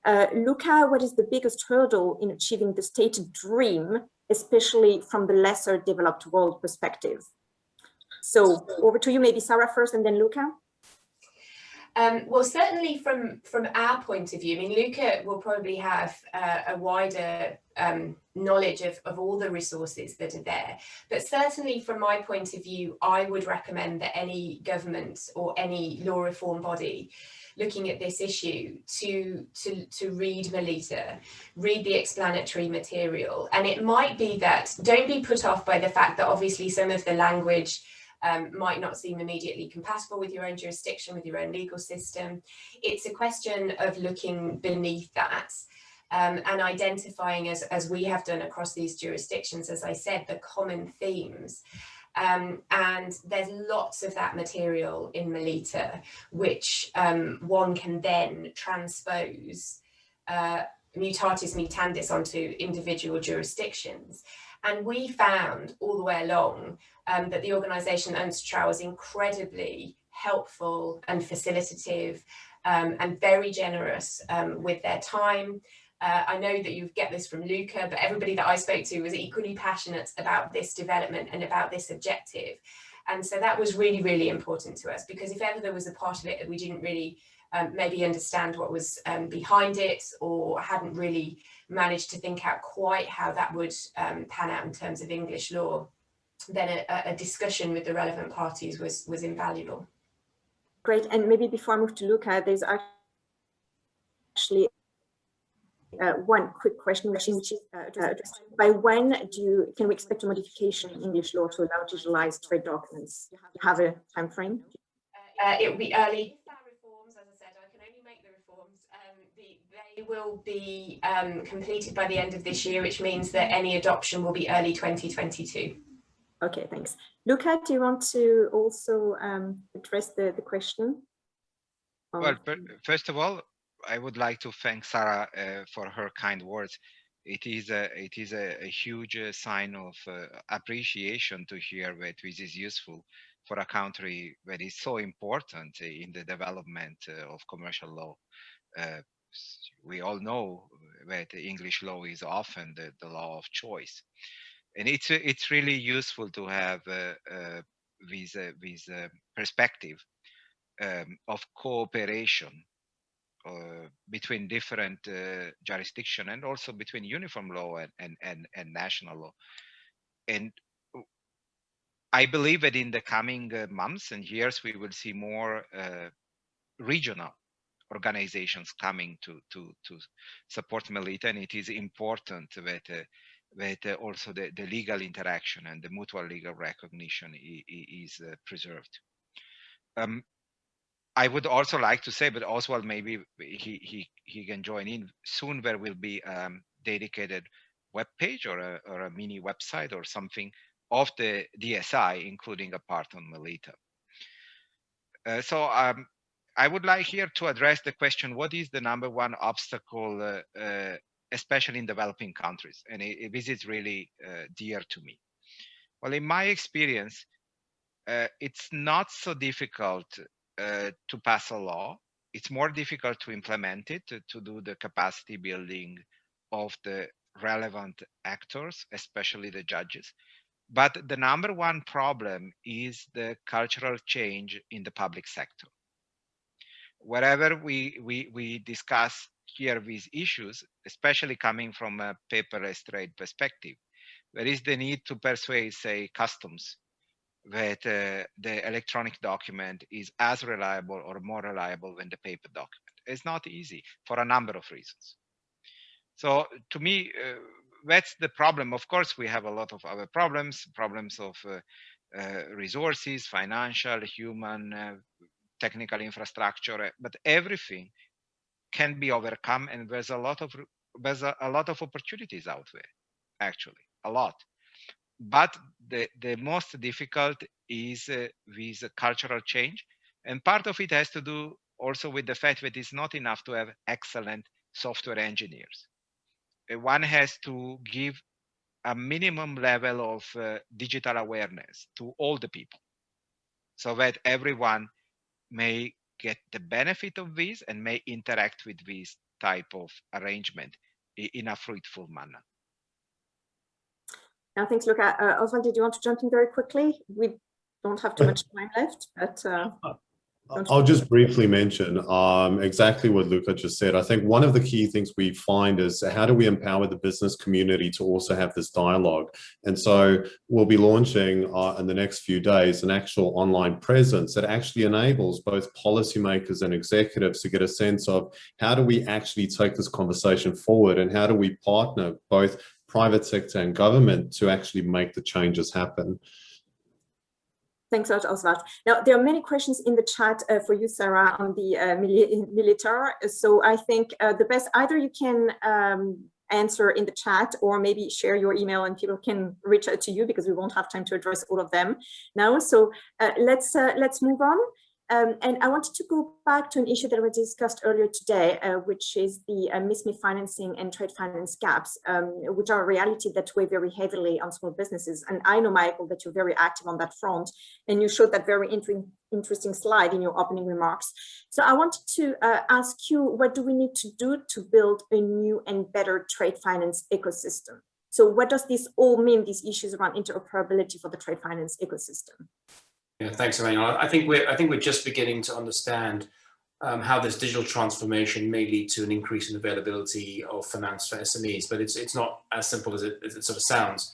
Luca, what is the biggest hurdle in achieving the stated dream, especially from the lesser developed world perspective? So over to you, maybe Sarah first and then Luca. Well, certainly from our point of view, I mean, Luca will probably have a wider knowledge of all the resources that are there. But certainly from my point of view, I would recommend that any government or any law reform body looking at this issue to read Melita, read the explanatory material. And it might be that, don't be put off by the fact that obviously some of the language might not seem immediately compatible with your own jurisdiction, with your own legal system. It's a question of looking beneath that and identifying, as we have done across these jurisdictions, as I said, the common themes. And there's lots of that material in Melita, which one can then transpose mutatis mutandis onto individual jurisdictions. And we found all the way along that the organisation UNSTRA was incredibly helpful and facilitative and very generous with their time I know that you get this from Luca, but everybody that I spoke to was equally passionate about this development and about this objective. And so that was really, really important to us, because if ever there was a part of it that we didn't really maybe understand what was behind it, or hadn't really managed to think out quite how that would pan out in terms of English law, then a discussion with the relevant parties was invaluable. Great. And maybe before I move to Luca, there's actually one quick question, which is by when can we expect a modification in English law to allow digitalized trade documents? Do you have a time frame? It will be early. Reforms, as I said, I can only make the reforms. They will be completed by the end of this year, which means that any adoption will be early 2022. Okay, thanks. Luca, do you want to also address the question? Well, first of all, I would like to thank Sarah for her kind words. It is a huge sign of appreciation to hear that this is useful for a country that is so important in the development of commercial law. We all know that English law is often the law of choice, and it's really useful to have this perspective of cooperation between different jurisdiction, and also between uniform law and national law. And I believe that in the coming months and years, we will see more regional organizations coming to support Melita, and it is important that also the legal interaction and the mutual legal recognition is preserved. I would also like to say, but Oswald, maybe he can join in soon. There will be dedicated web page or a mini website or something of the DSI, including a part on Melita. So I would like here to address the question: what is the number one obstacle, especially in developing countries? And this is really dear to me. Well, in my experience, it's not so difficult to pass a law. It's more difficult to implement it, to do the capacity building of the relevant actors, especially the judges. But the number one problem is the cultural change in the public sector. Wherever we discuss here these issues, especially coming from a paperless trade perspective, there is the need to persuade, say, customs, that the electronic document is as reliable or more reliable than the paper document. It's not easy for a number of reasons. So to me, that's the problem. Of course, we have a lot of other problems of resources, financial, human, technical infrastructure, but everything can be overcome, and there's a lot of opportunities out there, actually, a lot. But the most difficult is this cultural change. And part of it has to do also with the fact that it's not enough to have excellent software engineers. One has to give a minimum level of digital awareness to all the people, so that everyone may get the benefit of this and may interact with this type of arrangement in a fruitful manner. Now, thanks, Luca. Oswald, did you want to jump in very quickly? We don't have too much time left, but I'll just briefly mention exactly what Luca just said. I think one of the key things we find is how do we empower the business community to also have this dialogue? And so we'll be launching in the next few days an actual online presence that actually enables both policymakers and executives to get a sense of how do we actually take this conversation forward, and how do we partner both private sector and government to actually make the changes happen. Thanks a lot, Oswald. Now, there are many questions in the chat for you, Sarah, on the Militar. So I think the best, either you can answer in the chat, or maybe share your email and people can reach out to you, because we won't have time to address all of them now. So let's move on. And I wanted to go back to an issue that we discussed earlier today, which is the MISME financing and trade finance gaps, which are a reality that weigh very heavily on small businesses. And I know, Michael, that you're very active on that front, and you showed that very interesting slide in your opening remarks. So I wanted to ask you, what do we need to do to build a new and better trade finance ecosystem? So what does this all mean, these issues around interoperability for the trade finance ecosystem? Yeah, thanks, Emmanuel. I think we're just beginning to understand how this digital transformation may lead to an increase in availability of finance for SMEs, but it's not as simple as it sort of sounds.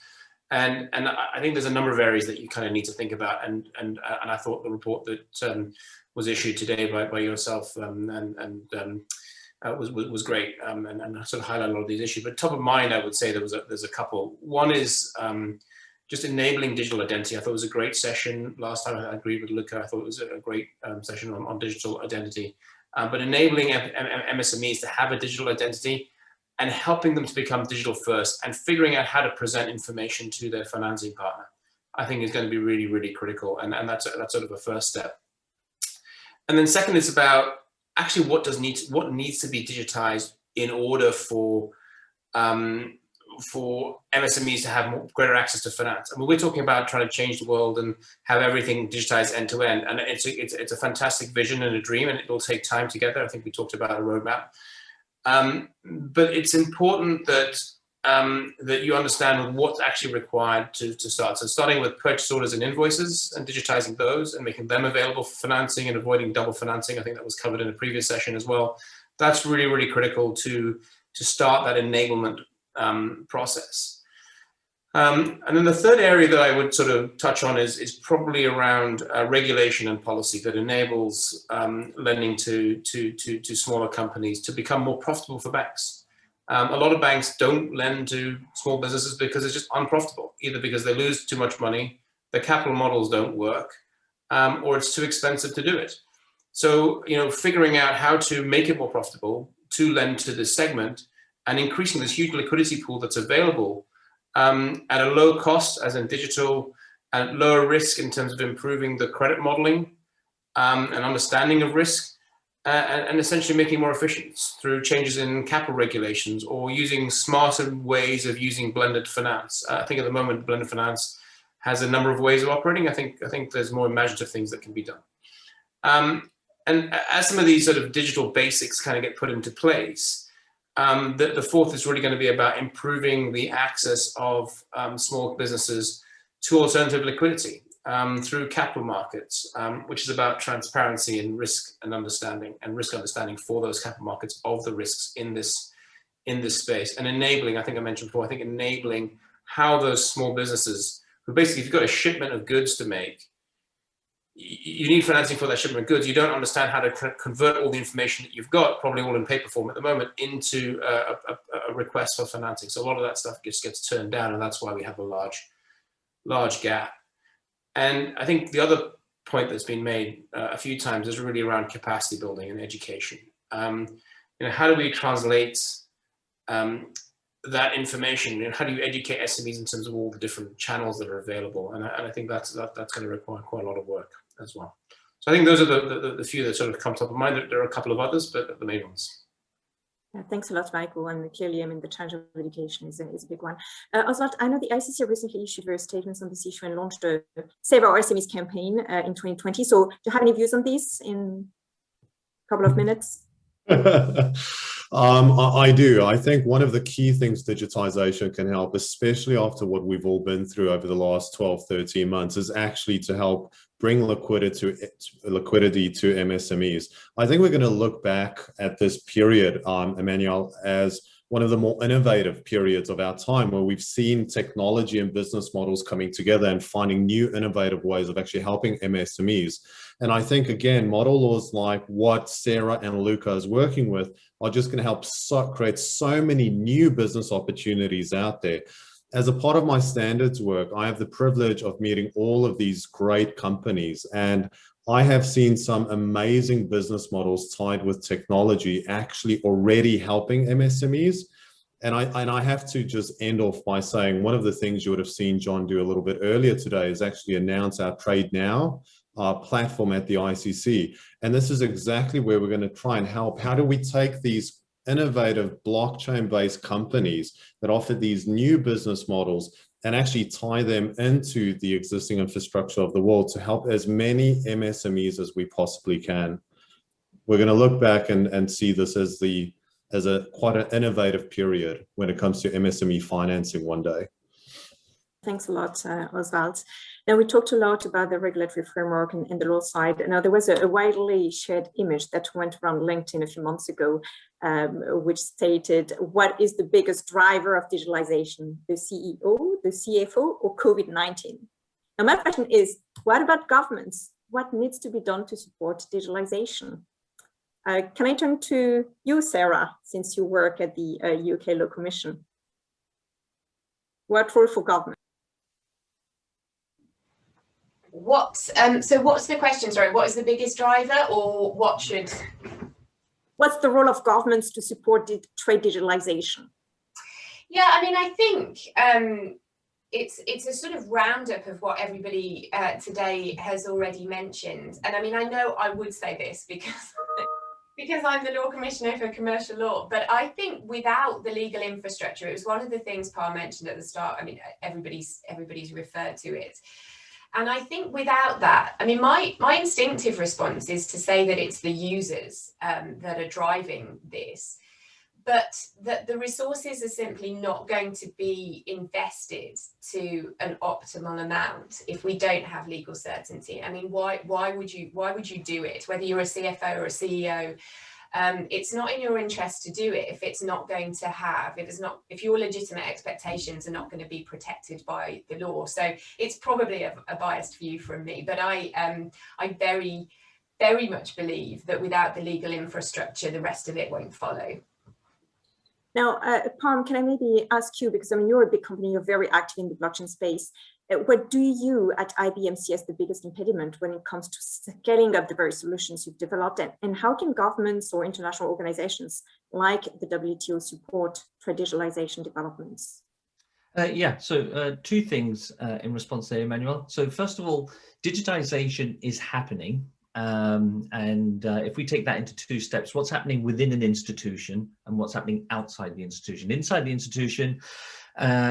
And I think there's a number of areas that you kind of need to think about. And I thought the report that was issued today by yourself was great, and sort of highlight a lot of these issues. But top of mind, I would say there's a couple. One is just enabling digital identity. I thought it was a great session last time. I agreed with Luca. I thought it was a great session on digital identity. But enabling MSMEs to have a digital identity and helping them to become digital first and figuring out how to present information to their financing partner, I think is going to be really, really critical. And that's sort of a first step. And then second is about actually what needs to be digitized in order for MSMEs to have greater access to finance. I mean, we're talking about trying to change the world and have everything digitized end to end. And it's a fantastic vision and a dream, and it will take time to get there. I think we talked about a roadmap. But it's important that that you understand what's actually required to start. So starting with purchase orders and invoices and digitizing those and making them available for financing and avoiding double financing. I think that was covered in a previous session as well. That's really, really critical to start that enablement process. And then the third area that I would sort of touch on is probably around regulation and policy that enables lending to smaller companies to become more profitable for banks. A lot of banks don't lend to small businesses because it's just unprofitable, either because they lose too much money, the capital models don't work, or it's too expensive to do it. So, figuring out how to make it more profitable to lend to this segment and increasing this huge liquidity pool that's available at a low cost, as in digital, and lower risk in terms of improving the credit modeling and understanding of risk, and essentially making more efficient through changes in capital regulations or using smarter ways of using blended finance. I think at the moment, blended finance has a number of ways of operating. I think there's more imaginative things that can be done. And as some of these sort of digital basics kind of get put into place, the fourth is really going to be about improving the access of small businesses to alternative liquidity through capital markets, which is about transparency and risk understanding for those capital markets of the risks in this space, and enabling, I think I mentioned before, enabling how those small businesses, who basically, if you've got a shipment of goods to make, you need financing for that shipment of goods. You don't understand how to convert all the information that you've got, probably all in paper form at the moment, into a request for financing. So a lot of that stuff just gets turned down, and that's why we have a large gap. And I think the other point that's been made a few times is really around capacity building and education. How do we translate that information, and how do you educate SMEs in terms of all the different channels that are available? And I think that's going to require quite a lot of work as well. So I think those are the few that sort of come top of mind. There are a couple of others, but the main ones. Yeah, thanks a lot, Michael. And clearly, I mean, the challenge of education is a big one. Oswald, I know the ICC recently issued various statements on this issue and launched a Save Our SMEs campaign in 2020. So do you have any views on this in a couple of minutes? I do. I think one of the key things digitization can help, especially after what we've all been through over the last 12, 13 months, is actually to help bring liquidity to MSMEs. I think we're going to look back at this period, Emmanuel, as one of the more innovative periods of our time, where we've seen technology and business models coming together and finding new innovative ways of actually helping MSMEs. And I think, again, model laws like what Sarah and Luca is working with are just going to help create so many new business opportunities out there. As a part of my standards work, I have the privilege of meeting all of these great companies, and I have seen some amazing business models tied with technology actually already helping MSMEs. And I have to just end off by saying one of the things you would have seen John do a little bit earlier today is actually announce our Trade Now platform at the ICC. And this is exactly where we're going to try and help. How do we take these innovative blockchain-based companies that offer these new business models and actually tie them into the existing infrastructure of the world to help as many MSMEs as we possibly can. We're going to look back and see this as quite an innovative period when it comes to MSME financing one day. Thanks a lot, Oswald. Now, we talked a lot about the regulatory framework and the law side. Now, there was a widely shared image that went around LinkedIn a few months ago, which stated, what is the biggest driver of digitalization, the CEO, the CFO, or COVID-19? Now, my question is, what about governments? What needs to be done to support digitalization? Can I turn to you, Sarah, since you work at the UK Law Commission? What role for government? So what's the question? Sorry, what is the biggest driver, or what should? What's the role of governments to support trade digitalization? Yeah, I mean, I think it's a sort of roundup of what everybody today has already mentioned. And I mean, I know I would say this because I'm the Law Commissioner for Commercial Law, but I think without the legal infrastructure, it was one of the things Pa mentioned at the start. I mean, everybody's referred to it. And I think without that, I mean, my instinctive response is to say that it's the users that are driving this, but that the resources are simply not going to be invested to an optimal amount if we don't have legal certainty. I mean, why would you do it? Whether you're a CFO or a CEO, it's not in your interest to do it if your legitimate expectations are not going to be protected by the law. So it's probably a biased view from me, but I very, very much believe that without the legal infrastructure, the rest of it won't follow. Now, Pam, can I maybe ask you, because I mean, you're a big company, you're very active in the blockchain space. What do you at IBM see as the biggest impediment when it comes to scaling up the various solutions you've developed? And how can governments or international organizations like the WTO support trade digitalization developments? So two things in response there, Emmanuel. So first of all, digitization is happening. If we take that into two steps, what's happening within an institution and what's happening outside the institution. Inside the institution,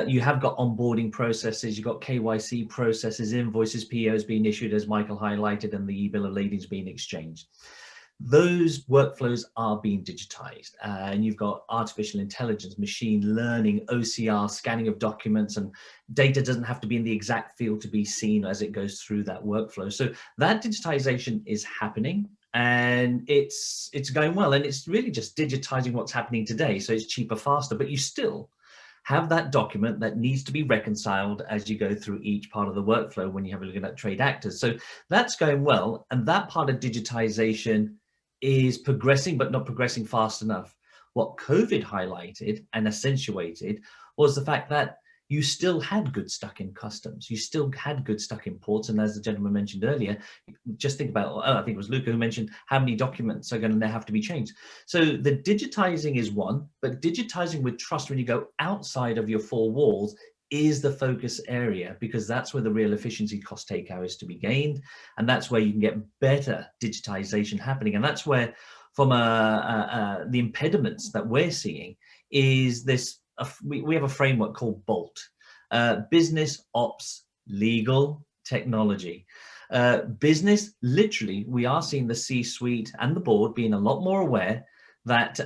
you have got onboarding processes, you've got KYC processes, invoices, POs being issued, as Michael highlighted, and the e-bill of lading being exchanged. Those workflows are being digitized, and you've got artificial intelligence, machine learning, OCR, scanning of documents, and data doesn't have to be in the exact field to be seen as it goes through that workflow. So that digitization is happening, and it's going well, and it's really just digitizing what's happening today. So it's cheaper, faster, but you still have that document that needs to be reconciled as you go through each part of the workflow when you have a look at trade actors. So that's going well, and that part of digitization is progressing, but not progressing fast enough. What COVID highlighted and accentuated was the fact that you still had goods stuck in customs, you still had goods stuck in ports, and as the gentleman mentioned earlier, just think about, I think it was Luca who mentioned how many documents are going to have to be changed. So the digitizing is one, but digitizing with trust when you go outside of your four walls is the focus area, because that's where the real efficiency cost takeout is to be gained, and that's where you can get better digitization happening. And that's where, from the impediments that we're seeing, is this. We have a framework called BOLT, business, ops, legal, technology. Business, literally, we are seeing the C-suite and the board being a lot more aware that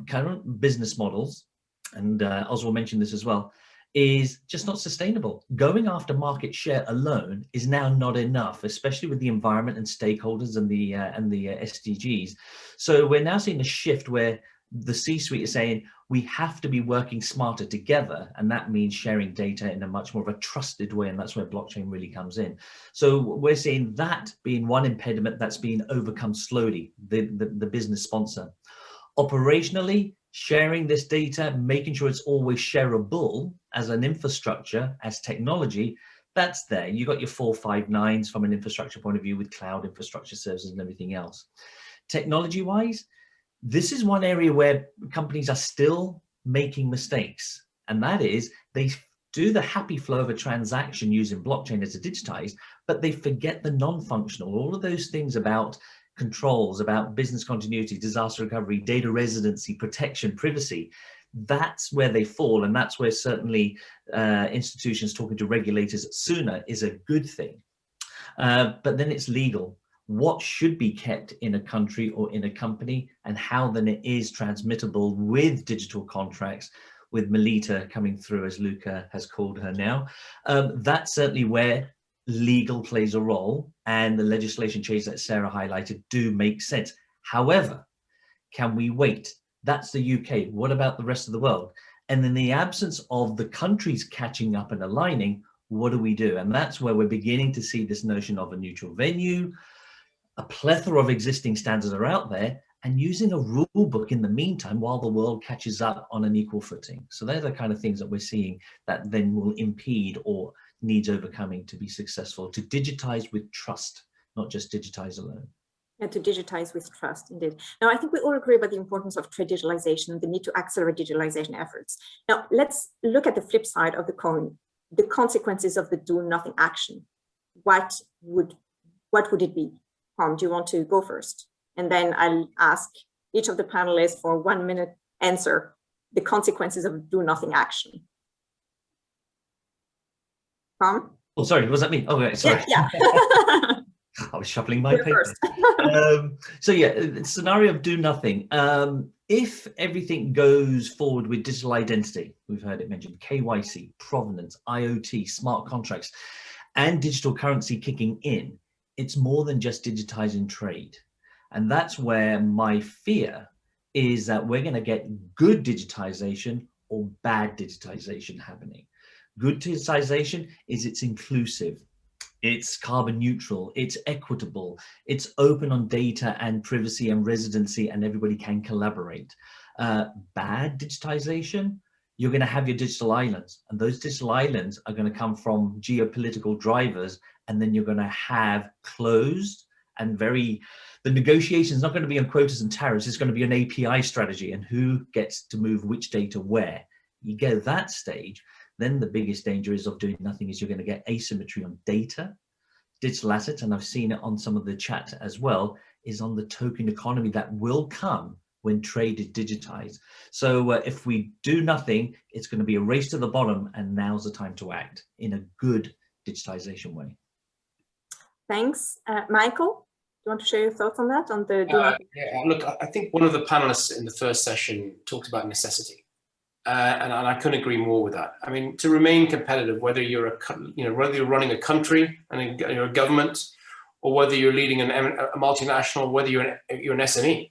current business models, and Oswald mentioned this as well, is just not sustainable. Going after market share alone is now not enough, especially with the environment and stakeholders and the SDGs. So we're now seeing a shift where the C-suite is saying we have to be working smarter together, and that means sharing data in a much more of a trusted way, and that's where blockchain really comes in. So we're seeing that being one impediment that's being overcome slowly, the business sponsor. Operationally, sharing this data, making sure it's always shareable as an infrastructure, as technology, that's there. You got your 459s from an infrastructure point of view with cloud infrastructure services and everything else. Technology-wise, this is one area where companies are still making mistakes, and that is they do the happy flow of a transaction using blockchain as a digitized, but they forget the non-functional, all of those things about controls, about business continuity, disaster recovery, data residency, protection, privacy. That's where they fall, and that's where certainly institutions talking to regulators sooner is a good thing. But then it's legal. What should be kept in a country or in a company, and how then it is transmittable with digital contracts, with Melita coming through, as Luca has called her now. That's certainly where legal plays a role, and the legislation changes that Sarah highlighted do make sense. However, can we wait? That's the UK. What about the rest of the world? And in the absence of the countries catching up and aligning, what do we do? And that's where we're beginning to see this notion of a neutral venue. A plethora of existing standards are out there, and using a rule book in the meantime while the world catches up on an equal footing. So they're the kind of things that we're seeing that then will impede or needs overcoming to be successful, to digitize with trust, not just digitize alone. Yeah, to digitize with trust, indeed. Now, I think we all agree about the importance of trade digitalization and the need to accelerate digitalization efforts. Now, let's look at the flip side of the coin, the consequences of the do nothing action. What would it be? Tom, do you want to go first? And then I'll ask each of the panelists for 1 minute answer, the consequences of do nothing action. Tom? Oh, sorry, was that me? Oh, right, sorry. Yeah. I was shuffling my paper. So yeah, the scenario of do nothing. If everything goes forward with digital identity, we've heard it mentioned, KYC, provenance, IoT, smart contracts, and digital currency kicking in, it's more than just digitizing trade. And that's where my fear is that we're going to get good digitization or bad digitization happening. Good digitization is it's inclusive, it's carbon neutral, it's equitable, it's open on data and privacy and residency, and everybody can collaborate. Bad digitization, you're going to have your digital islands, and those digital islands are going to come from geopolitical drivers, and then you're going to have closed and the negotiation is not going to be on quotas and tariffs, it's going to be an API strategy and who gets to move which data where. You get that stage, then the biggest danger is of doing nothing is you're going to get asymmetry on data, digital assets, and I've seen it on some of the chat as well, is on the token economy that will come when trade is digitized. So if we do nothing, it's going to be a race to the bottom, and now's the time to act in a good digitization way. Thanks. Michael, do you want to share your thoughts on that? On the do nothing? Yeah, look, I think one of the panelists in the first session talked about necessity. And I couldn't agree more with that. I mean, to remain competitive, whether you're whether you're running a country and you're a government, or whether you're leading a multinational, whether you're an SME,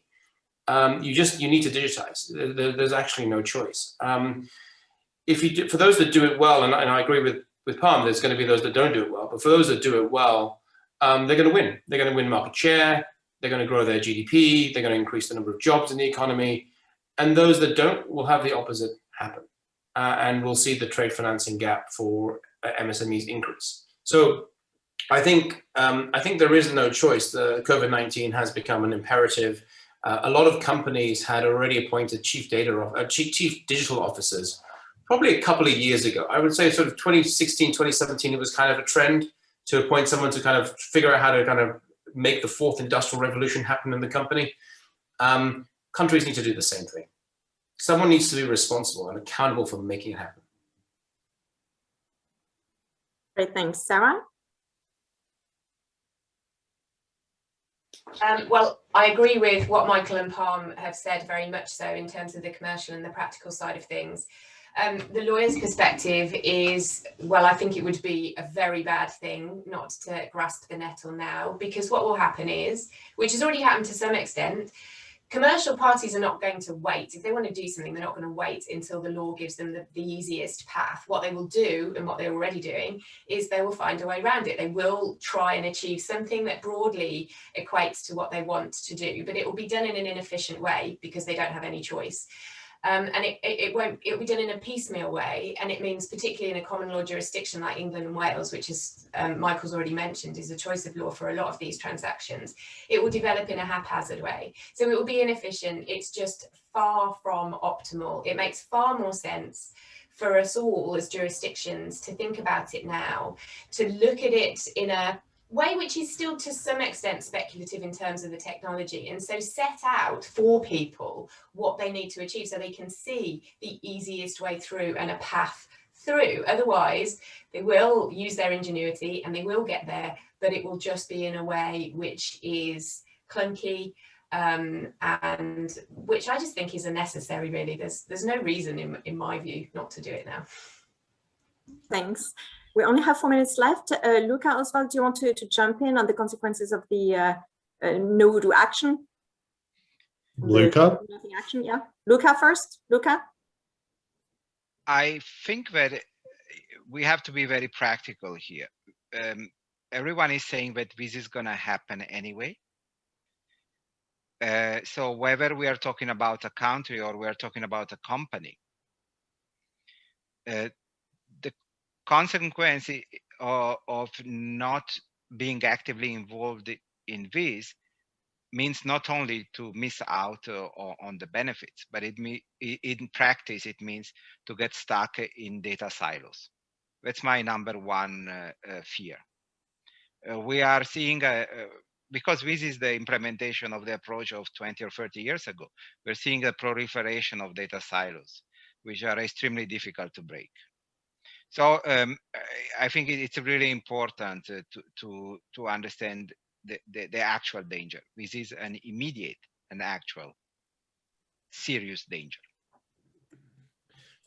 you need to digitize. There's actually no choice. If you do, for those that do it well, and I agree with Palm, there's going to be those that don't do it well. But for those that do it well, they're going to win. They're going to win market share. They're going to grow their GDP. They're going to increase the number of jobs in the economy. And those that don't will have the opposite happen. And we'll see the trade financing gap for MSMEs increase. So I think there is no choice. The COVID-19 has become an imperative. A lot of companies had already appointed chief digital officers probably a couple of years ago. I would say sort of 2016, 2017, it was kind of a trend to appoint someone to kind of figure out how to kind of make the fourth industrial revolution happen in the company. Countries need to do the same thing. Someone needs to be responsible and accountable for making it happen. Great, thanks. Sarah? Well, I agree with what Michael and Palm have said very much so in terms of the commercial and the practical side of things. The lawyer's perspective is, well, I think it would be a very bad thing not to grasp the nettle now, because what will happen is, which has already happened to some extent, commercial parties are not going to wait. If they want to do something, they're not going to wait until the law gives them the easiest path. What they will do, and what they're already doing, is they will find a way around it. They will try and achieve something that broadly equates to what they want to do, but it will be done in an inefficient way because they don't have any choice. And it'll be done in a piecemeal way, and it means particularly in a common law jurisdiction like England and Wales, which is Michael's already mentioned is a choice of law for a lot of these transactions, it will develop in a haphazard way. So it will be inefficient. It's just far from optimal. It makes far more sense for us all as jurisdictions to think about it now, to look at it in a way which is still to some extent speculative in terms of the technology. And so set out for people what they need to achieve so they can see the easiest way through and a path through. Otherwise, they will use their ingenuity and they will get there, but it will just be in a way which is clunky, and which I just think is unnecessary, really. There's no reason, in my view, not to do it now. Thanks. We only have 4 minutes left. Luca, Oswald, do you want to jump in on the consequences of the no to action? Luca? Nothing action, yeah. Luca first. Luca? I think that we have to be very practical here. Everyone is saying that this is going to happen anyway. So whether we are talking about a country or we are talking about a company, the consequence of not being actively involved in this means not only to miss out on the benefits, but in practice, it means to get stuck in data silos. That's my number one fear. We are seeing, because this is the implementation of the approach of 20 or 30 years ago, we're seeing a proliferation of data silos, which are extremely difficult to break. So I think it's really important to understand the actual danger. This is an immediate and actual serious danger.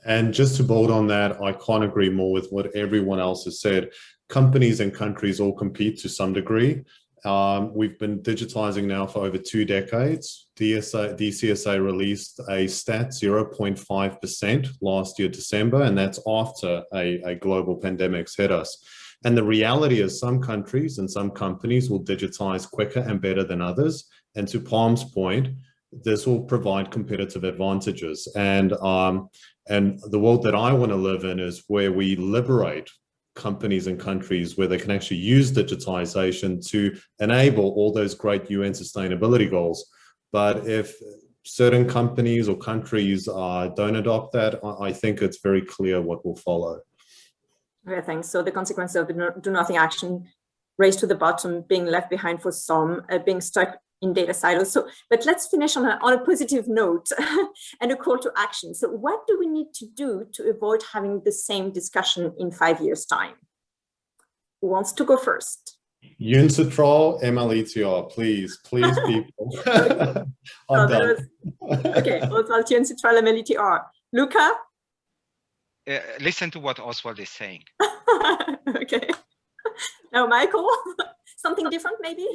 And just to build on that, I can't agree more with what everyone else has said. Companies and countries all compete to some degree. We've been digitizing now for over 2 decades. DCSA released a stat 0.5% last year, December, and that's after a global pandemic hit us. And the reality is some countries and some companies will digitize quicker and better than others. And to Palm's point, this will provide competitive advantages. And the world that I want to live in is where we liberate companies and countries where they can actually use digitization to enable all those great UN sustainability goals. But if certain companies or countries don't adopt that, I think it's very clear what will follow. Okay, thanks. So the consequence of the do nothing action, race to the bottom, being left behind for some, being stuck in data silos. So, but let's finish on a positive note and a call to action. So what do we need to do to avoid having the same discussion in 5 years' time? Who wants to go first? UNCITRAL, MLETR, please, people. I'm done. Okay, Oswald, UNCITRAL, MLETR. Luca? Listen to what Oswald is saying. Okay. Now, Michael, something different maybe?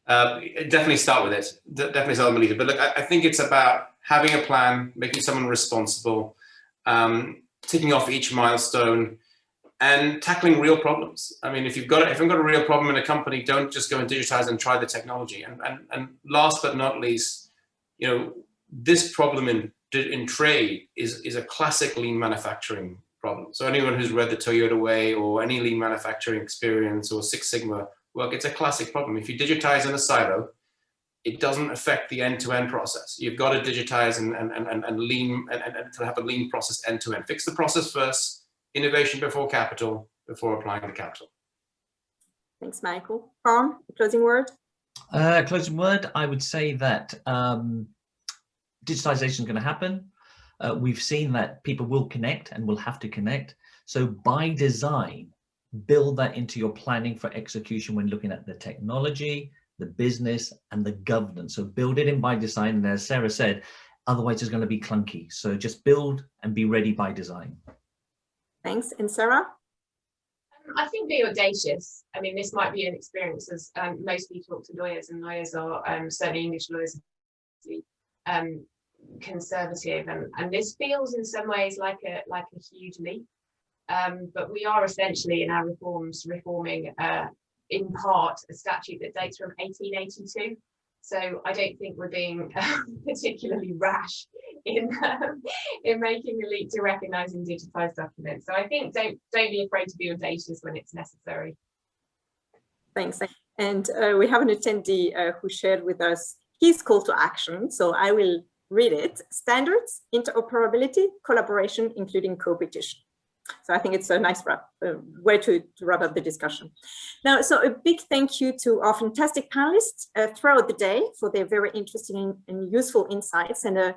Definitely start with it. Definitely start with Melita. But look, I think it's about having a plan, making someone responsible, ticking off each milestone, and tackling real problems. I mean, if you've got a real problem in a company, don't just go and digitize and try the technology. And last but not least, you know, this problem in trade is a classic lean manufacturing problem. So anyone who's read the Toyota Way or any lean manufacturing experience or Six Sigma work, it's a classic problem. If you digitize in a silo, it doesn't affect the end-to-end process. You've got to digitize and lean and to have a lean process end-to-end. Fix the process first. Innovation before capital, before applying the capital. Thanks, Michael. Palm, closing word? Closing word, I would say that digitization is going to happen. We've seen that people will connect and will have to connect. So by design, build that into your planning for execution when looking at the technology, the business, and the governance. So build it in by design. And as Sarah said, otherwise it's going to be clunky. So just build and be ready by design. Thanks. And Sarah? I think be audacious. I mean, this might be an experience as most people talk to lawyers, and lawyers are certainly English lawyers, conservative, and this feels in some ways like a huge leap. But we are essentially in our reforms reforming in part a statute that dates from 1882. So I don't think we're being particularly rash in making a leap to recognising digitised documents. So I think don't be afraid to be audacious when it's necessary. Thanks. And we have an attendee who shared with us his call to action. So I will read it. Standards, interoperability, collaboration, including co-petition. So I think it's a nice way to wrap up the discussion. Now, so a big thank you to our fantastic panelists throughout the day for their very interesting and useful insights, and a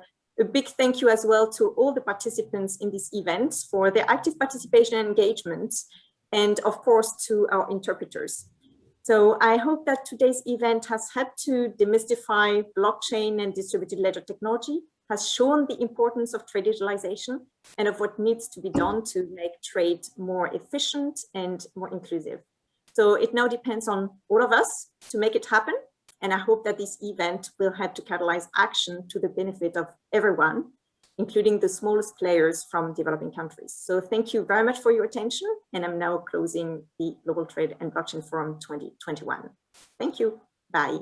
big thank you as well to all the participants in this event for their active participation and engagement, and of course to our interpreters. So I hope that today's event has helped to demystify blockchain and distributed ledger technology, has shown the importance of trade digitalization and of what needs to be done to make trade more efficient and more inclusive. So it now depends on all of us to make it happen. And I hope that this event will help to catalyze action to the benefit of everyone, including the smallest players from developing countries. So thank you very much for your attention. And I'm now closing the Global Trade and Blockchain Forum 2021. Thank you. Bye.